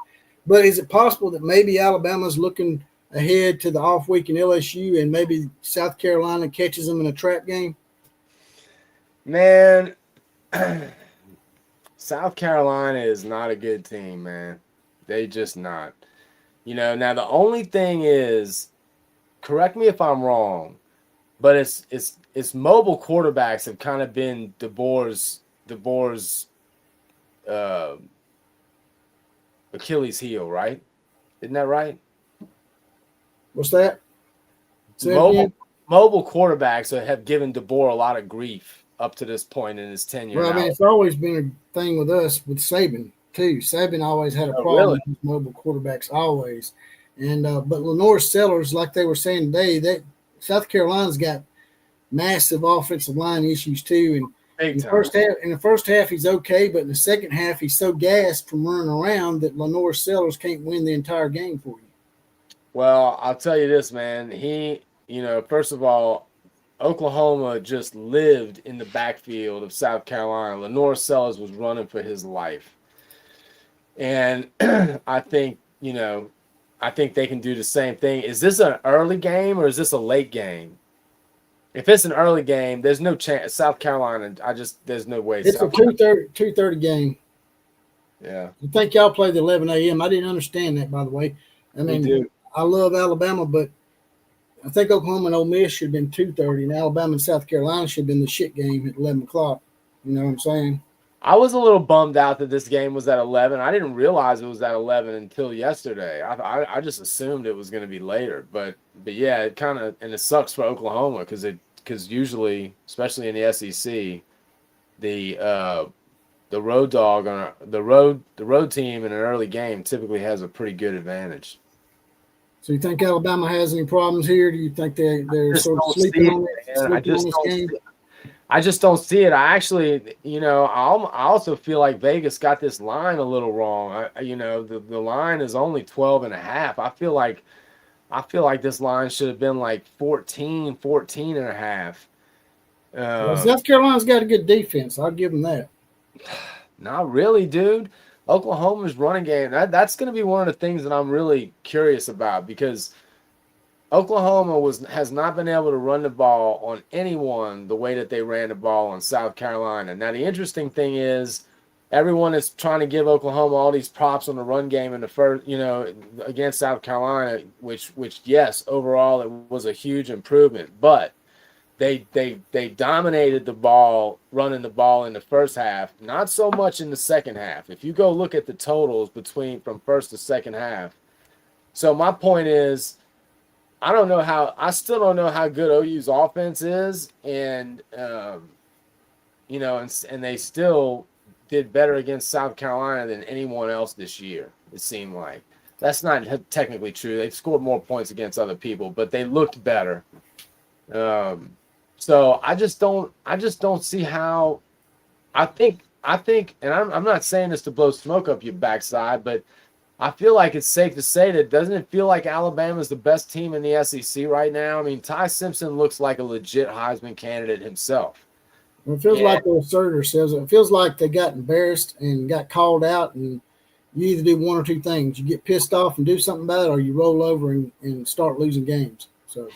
S2: But is it possible that maybe Alabama's looking ahead to the off week in LSU and maybe South Carolina catches them in a trap game?
S3: Man, South Carolina is not a good team, man. They just not. You know, now the only thing is, correct me if I'm wrong, but it's mobile quarterbacks have kind of been DeBoer's Achilles heel, right? Isn't that right?
S2: What's that?
S3: Mobile quarterbacks have given DeBoer a lot of grief up to this point in his tenure.
S2: Well, I mean, it's always been a thing with us with Saban too. Saban always had a problem with mobile quarterbacks, always. And but Lenore Sellers, like they were saying today, that South Carolina's got massive offensive line issues too. And in the first half, he's okay, but in the second half, he's so gassed from running around that Lenore Sellers can't win the entire game for you.
S3: Well, I'll tell you this, man. First of all, Oklahoma just lived in the backfield of South Carolina. Lenore Sellers was running for his life. And I think they can do the same thing. Is this an early game or is this a late game? If it's an early game, there's no chance. South Carolina, there's no way.
S2: It's a 2:30 game.
S3: Yeah.
S2: I think y'all play the 11 a.m. I didn't understand that, by the way. I mean, I love Alabama, but I think Oklahoma and Ole Miss should have been 2:30, and Alabama and South Carolina should have been the shit game at 11 o'clock. You know what I'm saying?
S3: I was a little bummed out that this game was at 11. I didn't realize it was at 11 until yesterday. I just assumed it was going to be later. But yeah, it kind of – and it sucks for Oklahoma because usually, especially in the SEC, the road dog on the road team in an early game typically has a pretty good advantage.
S2: So you think Alabama has any problems here? Do you think they're sort of sleeping on this game?
S3: I just don't see it. I actually, I also feel like Vegas got this line a little wrong. The line is only 12.5. I feel like this line should have been like 14.5.
S2: South Carolina's got a good defense. I'll give them that.
S3: Not really, dude. Oklahoma's running game, that's going to be one of the things that I'm really curious about because Oklahoma has not been able to run the ball on anyone the way that they ran the ball on South Carolina. Now, the interesting thing is everyone is trying to give Oklahoma all these props on the run game in the first, against South Carolina, which yes, overall it was a huge improvement, but they dominated the ball, running the ball in the first half, not so much in the second half. If you go look at the totals from first to second half. So my point is, I still don't know how good OU's offense is, and and they still did better against South Carolina than anyone else this year. It seemed like that's not technically true. They scored more points against other people, but they looked better. So I just don't see how. I think, and I'm not saying this to blow smoke up your backside, but I feel like it's safe to say that doesn't it feel like Alabama's the best team in the SEC right now? I mean, Ty Simpson looks like a legit Heisman candidate himself.
S2: It feels like they asserted themselves. It feels like they got embarrassed and got called out, and you either do one or two things. You get pissed off and do something about it, or you roll over and start losing games. So,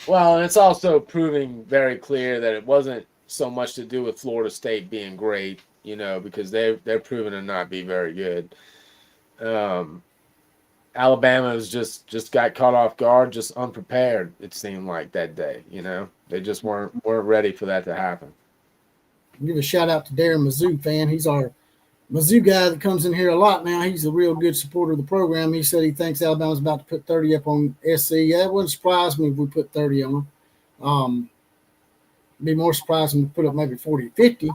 S3: Well, and it's also proving very clear that it wasn't so much to do with Florida State being great, because they're proven to not be very good. Alabama has just got caught off guard, just unprepared. It seemed like that day, they just weren't ready for that to happen.
S2: I'll give a shout out to Darren Mizzou fan. He's our Mizzou guy that comes in here a lot now. He's a real good supporter of the program. He said he thinks Alabama's about to put 30 up on SC. Yeah, it wouldn't surprise me if we put 30 on them. Be more surprising to put up maybe 40, 50.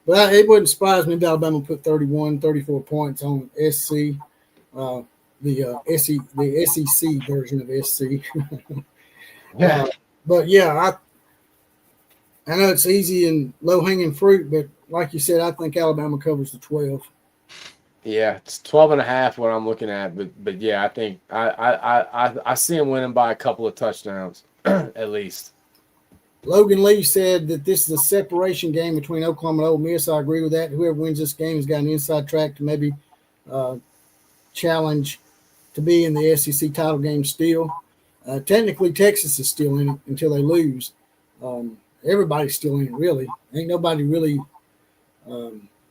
S2: But it wouldn't surprise me if Alabama put 31, 34 points on SC, the SEC version of SC.
S3: Yeah.
S2: But yeah, I know it's easy and low-hanging fruit, but like you said, I think Alabama covers the 12.
S3: Yeah, it's 12.5 what I'm looking at, but yeah, I think I see him winning by a couple of touchdowns at least.
S2: Logan Lee said that this is a separation game between Oklahoma and Ole Miss. I agree with that. Whoever wins this game has got an inside track to maybe challenge to be in the SEC title game still. Technically, Texas is still in it until they lose. Everybody's still in it, really. Ain't nobody really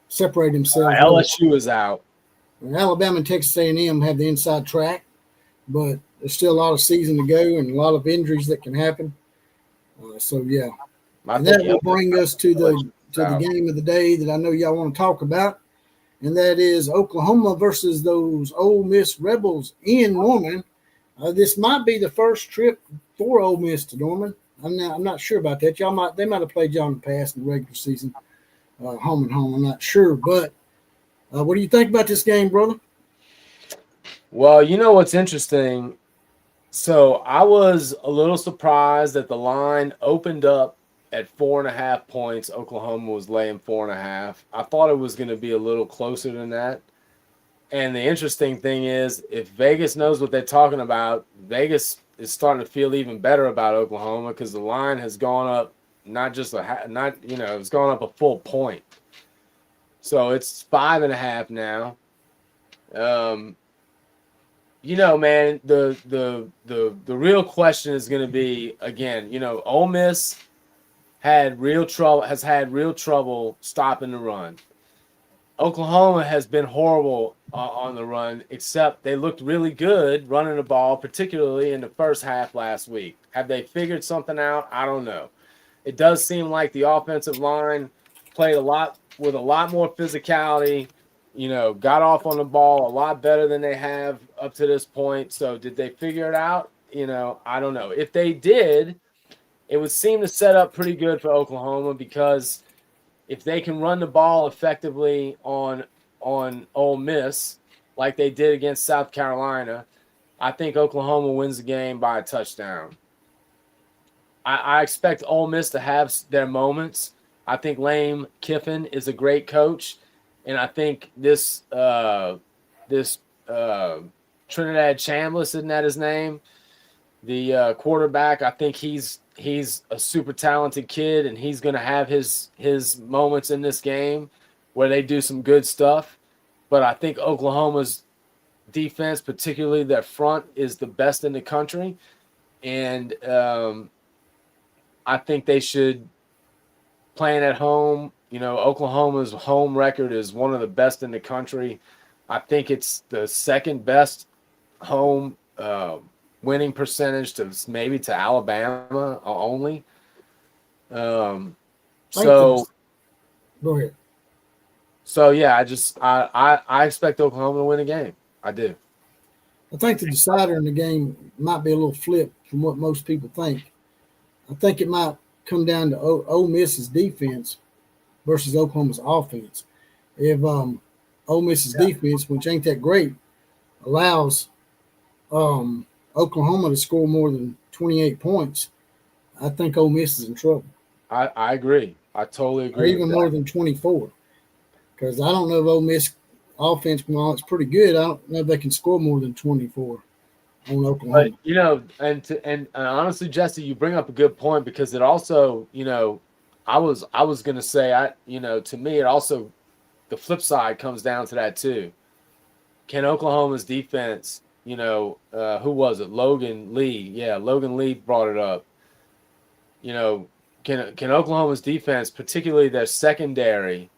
S2: separate themselves.
S3: LSU is out.
S2: Alabama and Texas A&M have the inside track, but there's still a lot of season to go and a lot of injuries that can happen. So, yeah. And that will bring us to the game of the day that I know y'all want to talk about, and that is Oklahoma versus those Ole Miss Rebels in Norman. This might be the first trip for Ole Miss to Norman. I'm not sure about that. They might have played y'all in the past in the regular season, home and home. I'm not sure, but what do you think about this game, brother?
S3: Well, what's interesting. So I was a little surprised that the line opened up at 4.5 points. Oklahoma was laying 4.5. I thought it was going to be a little closer than that. And the interesting thing is, if Vegas knows what they're talking about, Vegas is starting to feel even better about Oklahoma because the line has gone up it's gone up a full point. So it's 5.5 now. Man, the real question is going to be, again, Ole Miss has had real trouble stopping the run. Oklahoma has been horrible on the run, except they looked really good running the ball, particularly in the first half last week. Have they figured something out? I don't know. It does seem like the offensive line played with a lot more physicality, got off on the ball a lot better than they have up to this point. So did they figure it out? I don't know. If they did, it would seem to set up pretty good for Oklahoma because if they can run the ball effectively on Ole Miss like they did against South Carolina, I think Oklahoma wins the game by a touchdown. I expect Ole Miss to have their moments. I think Lane Kiffin is a great coach, and I think this Trinidad Chambliss, isn't that his name? The quarterback, I think he's a super talented kid, and he's going to have his moments in this game where they do some good stuff. But I think Oklahoma's defense, particularly their front, is the best in the country. And I think they should, playing at home, Oklahoma's home record is one of the best in the country. I think it's the second best home winning percentage to Alabama only. So
S2: go ahead.
S3: So yeah, I expect Oklahoma to win the game. I do.
S2: I think the decider in the game might be a little flip from what most people think. I think it might come down to Ole Miss's defense versus Oklahoma's offense. If Ole Miss's defense, which ain't that great, allows Oklahoma to score more than 28 points, I think Ole Miss is in trouble.
S3: I agree. I totally agree.
S2: Or even more than 24. Because I don't know if Ole Miss offense, while it's pretty good, I don't know if they can score more than 24 on Oklahoma.
S3: But, and honestly, Jesse, you bring up a good point because it also, I was going to say, to me, it also, the flip side comes down to that too. can Oklahoma's defense, who was it? Logan Lee. Yeah, Logan Lee brought it up. Can Oklahoma's defense, particularly their secondary,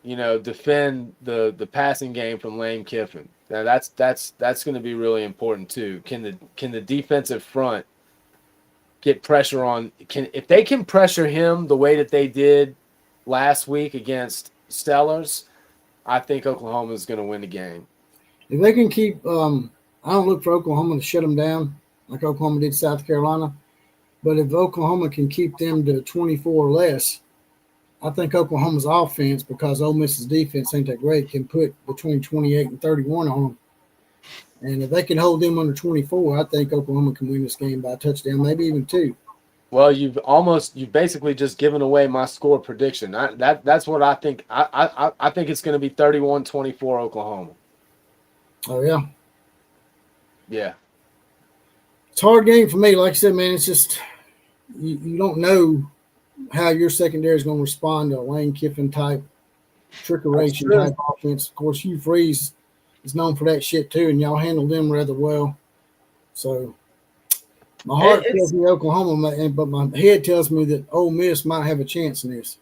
S3: defend the passing game from Lane Kiffin? Now that's going to be really important too. Can the defensive front get pressure on? If they can pressure him the way that they did last week against Stellars, I think Oklahoma is going to win the game.
S2: If they can keep, I don't look for Oklahoma to shut them down like Oklahoma did South Carolina. But if Oklahoma can keep them to 24 or less, I think Oklahoma's offense, because Ole Miss's defense ain't that great, can put between 28 and 31 on them. And if they can hold them under 24, I think Oklahoma can win this game by a touchdown, maybe even 2.
S3: Well, you've basically just given away my score prediction. That's what I think. I think it's going to be 31-24 Oklahoma.
S2: Oh, yeah?
S3: Yeah.
S2: It's a hard game for me. Like I said, man, it's just you don't know how your secondary is going to respond to a Lane Kiffin type trickeration type offense. Of course, Hugh Freeze is known for that shit too, and y'all handled them rather well. So my heart tells me Oklahoma, but my head tells me that Ole Miss might have a chance in this.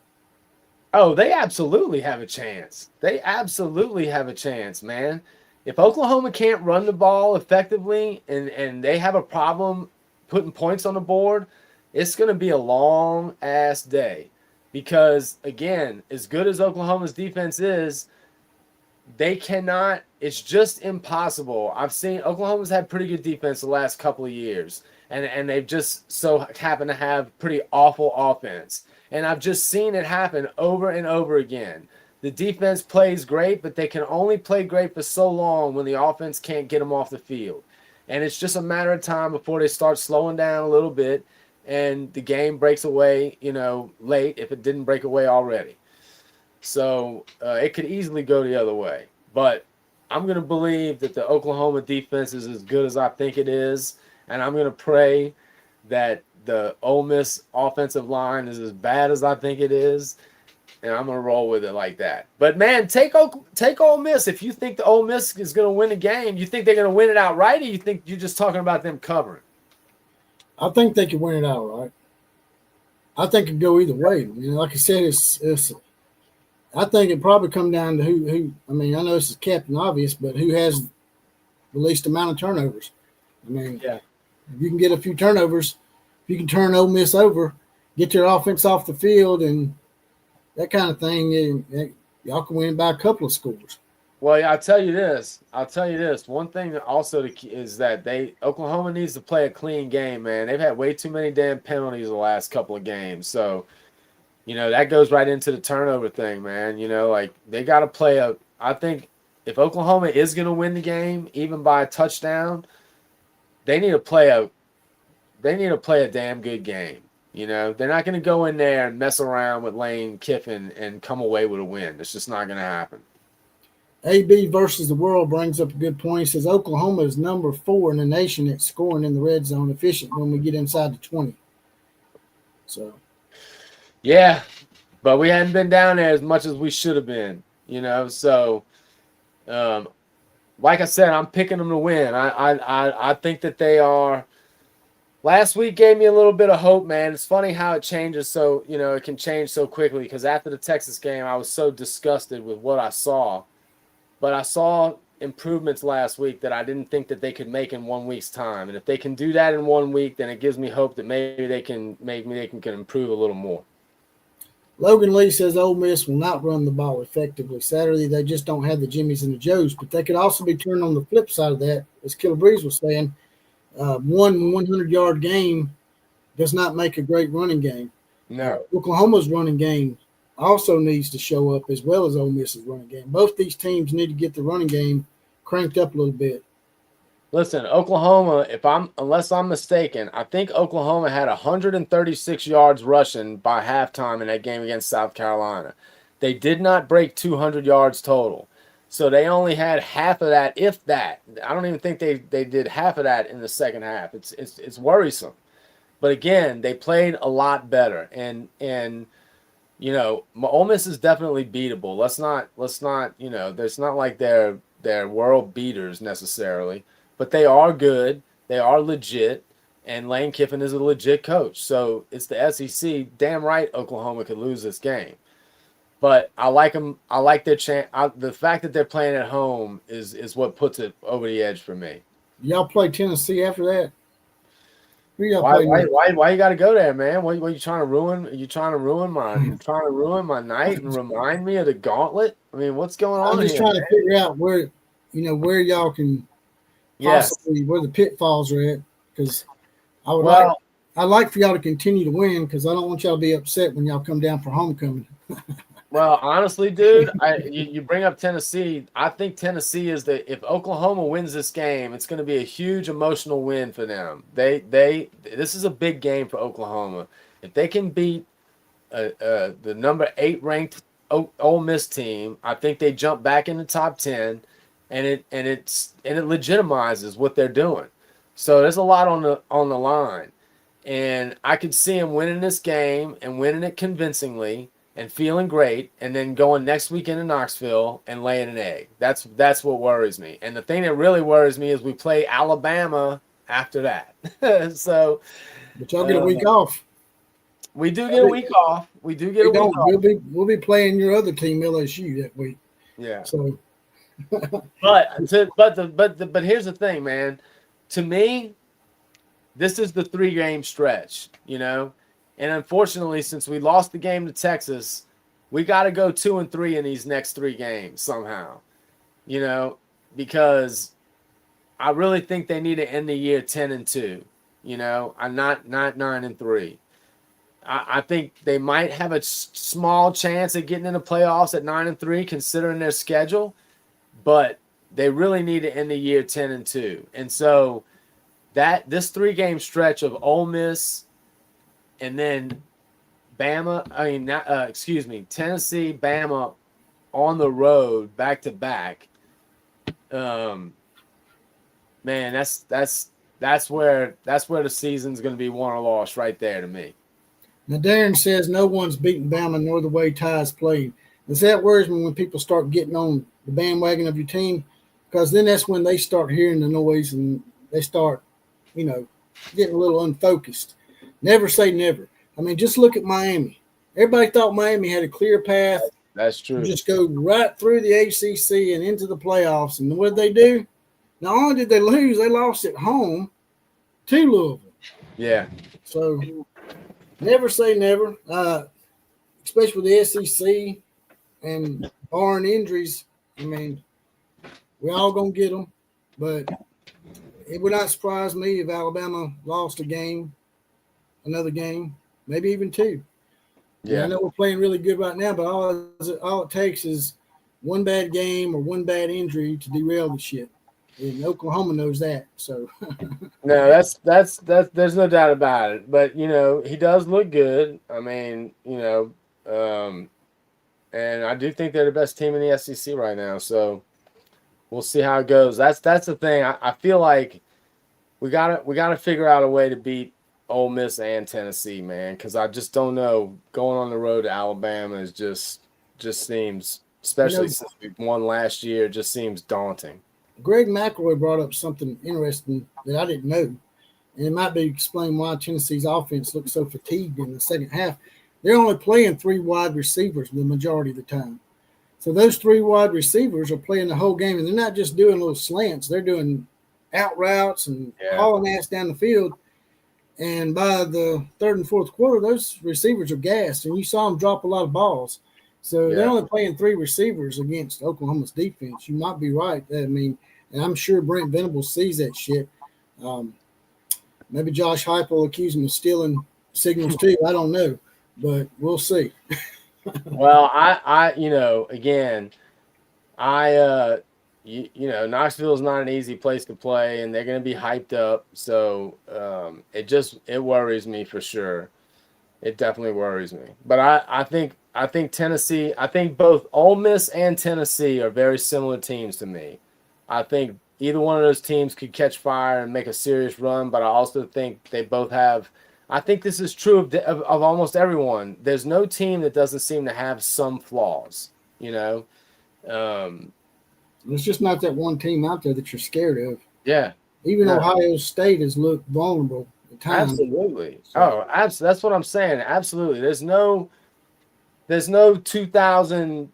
S3: Oh, they absolutely have a chance. They absolutely have a chance, man. If Oklahoma can't run the ball effectively and they have a problem putting points on the board, it's going to be a long-ass day. Because, again, as good as Oklahoma's defense is, they cannot – it's just impossible. I've seen – Oklahoma's had pretty good defense the last couple of years, and they've just so happen to have pretty awful offense. And I've just seen it happen over and over again. The defense plays great, but they can only play great for so long when the offense can't get them off the field. And it's just a matter of time before they start slowing down a little bit and the game breaks away, late if it didn't break away already. So it could easily go the other way. But I'm going to believe that the Oklahoma defense is as good as I think it is, and I'm going to pray that the Ole Miss offensive line is as bad as I think it is, and I'm going to roll with it like that. But, man, take Ole Miss. If you think the Ole Miss is going to win the game, you think they're going to win it outright, or you think you're just talking about them covering?
S2: I think they can win it outright. I think it could go either way. Like I said, it's I think it probably come down to who. I mean, I know this is Captain Obvious, but who has the least amount of turnovers? I mean,
S3: yeah.
S2: If you can get a few turnovers, if you can turn Ole Miss over, get your offense off the field, and that kind of thing, y'all can win by a couple of scores.
S3: Well, I'll tell you this. One thing also is that Oklahoma needs to play a clean game, man. They've had way too many damn penalties the last couple of games. So, that goes right into the turnover thing, man. They got to play I think if Oklahoma is going to win the game, even by a touchdown, they need to play a damn good game. They're not going to go in there and mess around with Lane Kiffin and come away with a win. It's just not going to happen.
S2: AB versus the World brings up a good point. He says Oklahoma is number 4 in the nation at scoring in the red zone efficient when we get inside the 20. So,
S3: yeah, but we hadn't been down there as much as we should have been, So, like I said, I'm picking them to win. I think that they are. Last week gave me a little bit of hope, man. It's funny how it changes. So, it can change so quickly because after the Texas game, I was so disgusted with what I saw. But I saw improvements last week that I didn't think that they could make in 1 week's time. And if they can do that in 1 week, then it gives me hope that maybe they can improve a little more.
S2: Logan Lee says Ole Miss will not run the ball effectively. Saturday, they just don't have the Jimmies and the Joes. But they could also be turned on the flip side of that. As Killer Breeze was saying, one 100-yard game does not make a great running game.
S3: No.
S2: Oklahoma's running game also needs to show up as well as Ole Miss's running game. Both these teams need to get the running game cranked up a little bit.
S3: Listen, Oklahoma, unless I'm mistaken, I think Oklahoma had 136 yards rushing by halftime in that game against South Carolina. They did not break 200 yards total. So they only had half of that, if that. I don't even think they did half of that in the second half. It's worrisome. But again, they played a lot better. And Ole Miss is definitely beatable. Let's not, there's not like they're world beaters necessarily, but they are good. They are legit, and Lane Kiffin is a legit coach. So it's the SEC. Damn right, Oklahoma could lose this game. But I like them. I like their chance. The fact that they're playing at home is what puts it over the edge for me.
S2: Y'all play Tennessee after that? Who y'all
S3: Why,
S2: play
S3: why,
S2: next?
S3: why you got to go there, man? What you trying to ruin? Are you trying to ruin my night and remind me of the gauntlet? I mean, what's going
S2: I'm
S3: on
S2: just
S3: here,
S2: trying
S3: man?
S2: to figure out where y'all can
S3: Yes.
S2: possibly where the pitfalls are at, because
S3: Well,
S2: I'd like for y'all to continue to win, because I don't want y'all to be upset when y'all come down for homecoming.
S3: honestly, dude, you bring up Tennessee. I think Tennessee is if Oklahoma wins this game, it's going to be a huge emotional win for them. This is a big game for Oklahoma. If they can beat the number 8 ranked Ole Miss team, I think they jump back in the top 10, and it legitimizes what they're doing. So there's a lot on the line, and I could see them winning this game and winning it convincingly and feeling great, and then going next weekend in Knoxville and laying an egg. That's what worries me. And the thing that really worries me is we play Alabama after that. So
S2: But y'all get a week off.
S3: we do get a week off. We do get a week off.
S2: We'll be playing your other team, LSU, that week.
S3: Yeah.
S2: So,
S3: But here's the thing, man. To me, this is the 3-game stretch, and unfortunately, since we lost the game to Texas, we got to go 2-3 in these next 3 games somehow, because I really think they need to end the year 10-2. I'm not 9-3. I think they might have a small chance at getting into playoffs at 9-3, considering their schedule, but they really need to end the year 10-2. And so this 3-game stretch of Ole Miss and then Tennessee, Bama on the road back to back. Man, that's where the season's going to be won or lost right there to me.
S2: now Darren says no one's beaten Bama nor the way Ty's played. Does that worries me when people start getting on the bandwagon of your team? Because then that's when they start hearing the noise and they start, getting a little unfocused. Never say never. I mean, just look at Miami. Everybody thought Miami had a clear path.
S3: That's true.
S2: Just go right through the ACC and into the playoffs. And what did they do? Not only did they lose, they lost at home to Louisville.
S3: Yeah.
S2: So never say never, especially with the SEC and barring injuries. I mean, we're all going to get them. But it would not surprise me if Alabama lost another game, maybe even 2. Yeah, I know we're playing really good right now, but all it takes is one bad game or one bad injury to derail the shit. And Oklahoma knows that. So
S3: no, that's there's no doubt about it. But he does look good. I mean, and I do think they're the best team in the SEC right now. So we'll see how it goes. That's the thing. I feel like we gotta figure out a way to beat Ole Miss and Tennessee, man, because I just don't know. Going on the road to Alabama is just seems, especially since we won last year, just seems daunting.
S2: Greg McElroy brought up something interesting that I didn't know, and it might be explained why Tennessee's offense looks so fatigued in the second half. They're only playing 3 wide receivers the majority of the time. So those 3 wide receivers are playing the whole game, and they're not just doing little slants. They're doing out routes and hauling ass down the field. And by the third and fourth quarter, those receivers are gassed, and you saw them drop a lot of balls. So they're only playing 3 receivers against Oklahoma's defense. You might be right. I mean, and I'm sure Brent Venables sees that shit. Maybe Josh Heupel will accuse him of stealing signals too. I don't know, but we'll see.
S3: Well, Knoxville is not an easy place to play, and they're going to be hyped up. So it worries me for sure. It definitely worries me. But I think Tennessee. I think both Ole Miss and Tennessee are very similar teams to me. I think either one of those teams could catch fire and make a serious run, but I also think they both have I think this is true of almost everyone. There's no team that doesn't seem to have some flaws, you know?
S2: It's just not that one team out there that you're scared of.
S3: Yeah.
S2: Even
S3: No.
S2: Ohio State has looked vulnerable at times.
S3: Absolutely.
S2: So,
S3: That's what I'm saying. Absolutely. There's no 2000,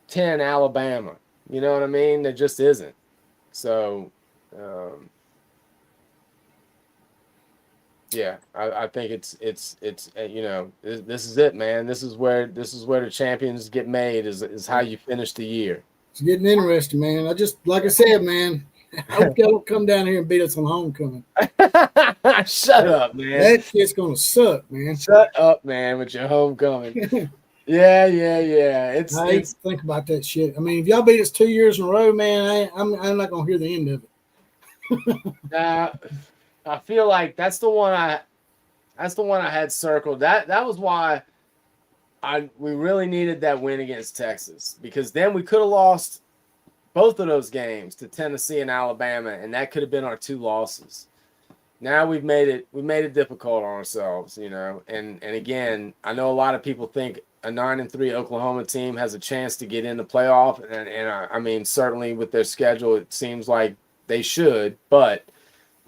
S3: 10 Alabama. You know what I mean? There just isn't. So, yeah, I think it's this is it, man. This is where the champions get made is how you finish the year.
S2: it's getting interesting, man. Like I said, man, I hope y'all don't come down here and beat us on homecoming.
S3: Shut up, man.
S2: That shit's gonna suck, man.
S3: Shut up, man, with your homecoming. Yeah.
S2: I hate to think about that shit. I mean, if y'all beat us 2 years in a row, man, I'm not gonna hear the end of it.
S3: I feel like that's the one I had circled. That was why we really needed that win against Texas, because then we could have lost both of those games to Tennessee and Alabama, and that could have been our 2 losses. Now we made it difficult on ourselves, And again, I know a lot of people think a 9-3 Oklahoma team has a chance to get in the playoff, and I mean, certainly with their schedule, it seems like they should. But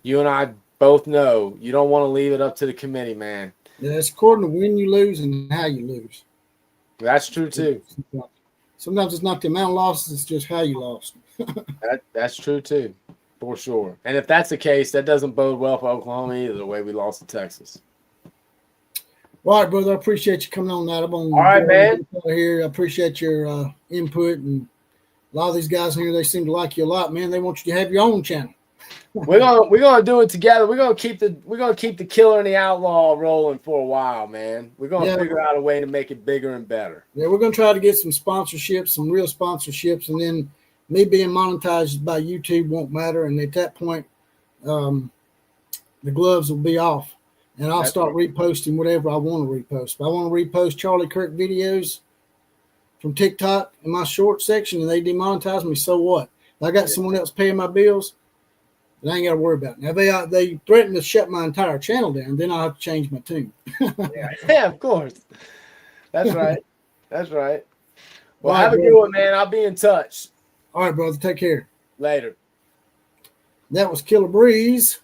S3: you and I both know you don't want to leave it up to the committee, man.
S2: Yeah, it's according to when you lose and how you lose.
S3: That's true too.
S2: Sometimes it's not the amount of losses; it's just how you lost.
S3: That's true too, for sure. And if that's the case, that doesn't bode well for Oklahoma either, the way we lost to Texas.
S2: All right, brother. I appreciate you coming on that. All
S3: right, man.
S2: Here, I appreciate your input, and a lot of these guys here, they seem to like you a lot, man. They want you to have your own channel.
S3: We're gonna do it together. We're gonna keep the killer and the outlaw rolling for a while, man. We're gonna figure out a way to make it bigger and better.
S2: Yeah, we're gonna try to get some sponsorships, some real sponsorships, and then me being monetized by YouTube won't matter. And at that point, the gloves will be off, and I'll start reposting whatever I want to repost. If I want to repost Charlie Kirk videos from TikTok in my short section and they demonetize me, so what? If I got someone else paying my bills, I ain't got to worry about it. Now, they threaten to shut my entire channel down, then I'll have to change my tune.
S3: Yeah, of course. That's right. Well, have a good one, man. I'll be in touch.
S2: All right, brother. Take care.
S3: Later.
S2: That was Killer Breeze,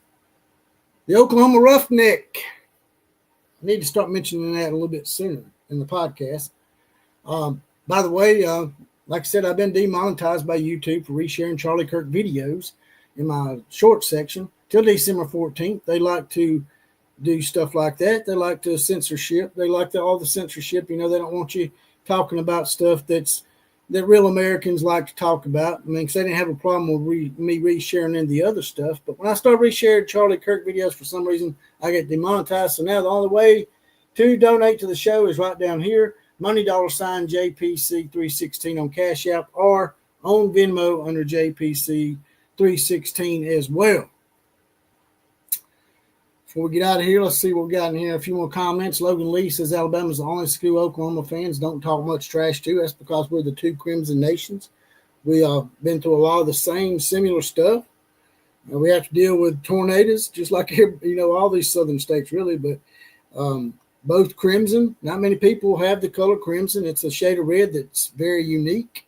S2: the Oklahoma Roughneck. I need to start mentioning that a little bit sooner in the podcast. By the way, like I said, I've been demonetized by YouTube for resharing Charlie Kirk videos in my short section till December 14th. They like to do stuff like that. They like to censorship. They like all the censorship. They don't want you talking about stuff that real Americans like to talk about. I mean, 'cause they didn't have a problem with me resharing in the other stuff. But when I start resharing Charlie Kirk videos, for some reason, I get demonetized. So now the only way to donate to the show is right down here, money $ JPC 316 on Cash App or on Venmo under JPC 316 as well. Before we get out of here, let's see what we got in here. A few more comments. Logan Lee says Alabama's the only school Oklahoma fans don't talk much trash to. That's because we're the 2 Crimson Nations. We have been through a lot of the same similar stuff. We have to deal with tornadoes, just like all these southern states, really. But both crimson. Not many people have the color crimson. It's a shade of red that's very unique.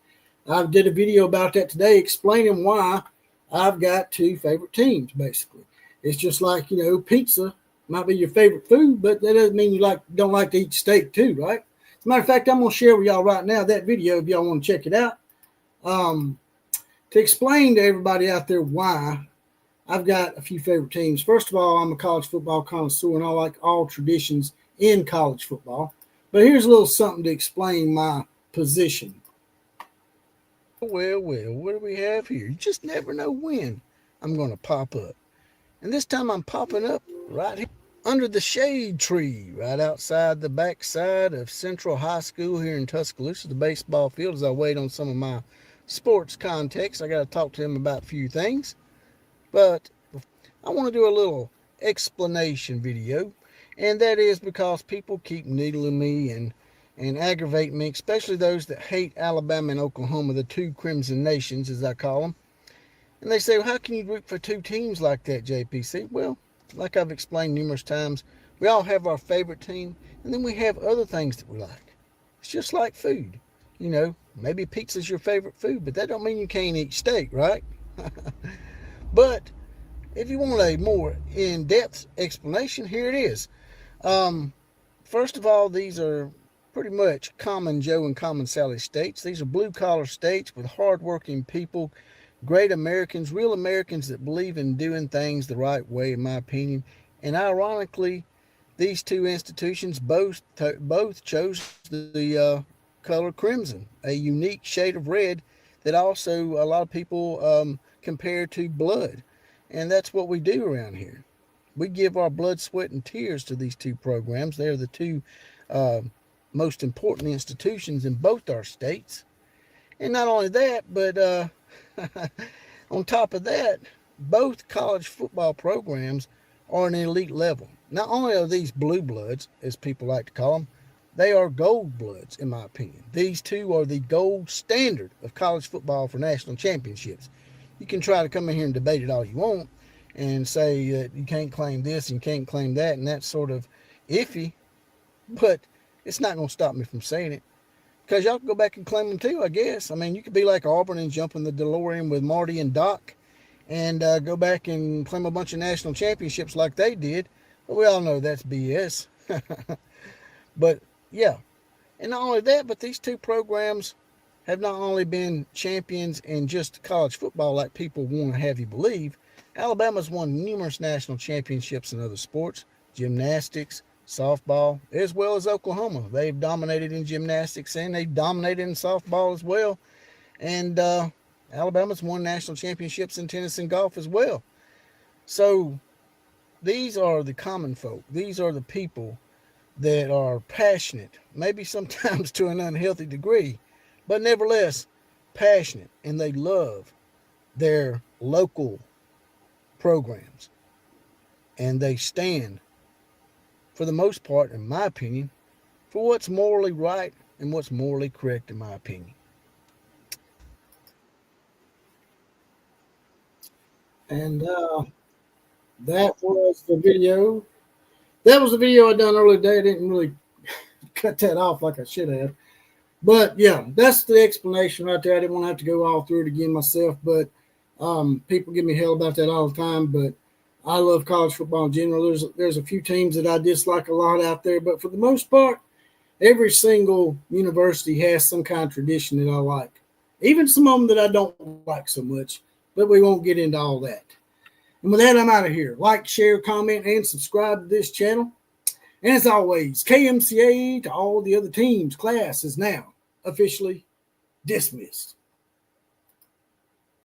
S2: I did a video about that today, explaining why I've got 2 favorite teams, basically. It's just like, pizza might be your favorite food, but that doesn't mean you don't like to eat steak too, right? As a matter of fact, I'm going to share with y'all right now that video if y'all want to check it out, to explain to everybody out there why I've got a few favorite teams. First of all, I'm a college football connoisseur, and I like all traditions in college football. But here's a little something to explain my position. Well, what do we have here? You just never know when I'm going to pop up. And this time I'm popping up right here under the shade tree, right outside the backside of Central High School here in Tuscaloosa, the baseball field, as I wait on some of my sports contacts. I got to talk to them about a few things. But I want to do a little explanation video. And that is because people keep needling me and aggravate me, especially those that hate Alabama and Oklahoma, the 2 Crimson Nations, as I call them. And they say, well, how can you root for 2 teams like that, JPC? Well, like I've explained numerous times, we all have our favorite team, and then we have other things that we like. It's just like food. Maybe pizza's your favorite food, but that don't mean you can't eat steak, right? But if you want a more in-depth explanation, here it is. First of all, these are pretty much common Joe and common Sally states. These are blue-collar states with hard-working people, great Americans, real Americans that believe in doing things the right way, in my opinion. And ironically, these two institutions both chose the color crimson, a unique shade of red that also a lot of people compare to blood. And that's what we do around here. We give our blood, sweat, and tears to these two programs. They're the two most important institutions in both our states. And not only that, but on top of that, both college football programs are an elite level. Not only are these blue bloods, as people like to call them, they are gold bloods, in my opinion. These two are the gold standard of college football for national championships. You can try to come in here and debate it all you want and say that you can't claim this and you can't claim that, and that's sort of iffy, but it's not going to stop me from saying it. Because y'all can go back and claim them too, I guess. I mean, you could be like Auburn and jump in the DeLorean with Marty and Doc and go back and claim a bunch of national championships like they did. But we all know that's BS. But, yeah. And not only that, but these two programs have not only been champions in just college football like people want to have you believe. Alabama's won numerous national championships in other sports, gymnastics, softball, as well as Oklahoma. They've dominated in gymnastics and they've dominated in softball as well. And Alabama's won national championships in tennis and golf as well. So these are the common folk. These are the people that are passionate, maybe sometimes to an unhealthy degree, but nevertheless passionate, and they love their local programs. And they stand, for the most part, in my opinion, for what's morally right and what's morally correct, in my opinion. And that was the video. That was the video I done earlier today. I didn't really cut that off like I should have. But, yeah, that's the explanation right there. I didn't want to have to go all through it again myself. But people give me hell about that all the time. But I love college football in general. There's a few teams that I dislike a lot out there. But for the most part, every single university has some kind of tradition that I like. Even some of them that I don't like so much. But we won't get into all that. And with that, I'm out of here. Like, share, comment, and subscribe to this channel. And as always, KMCA to all the other teams. Class is now officially dismissed.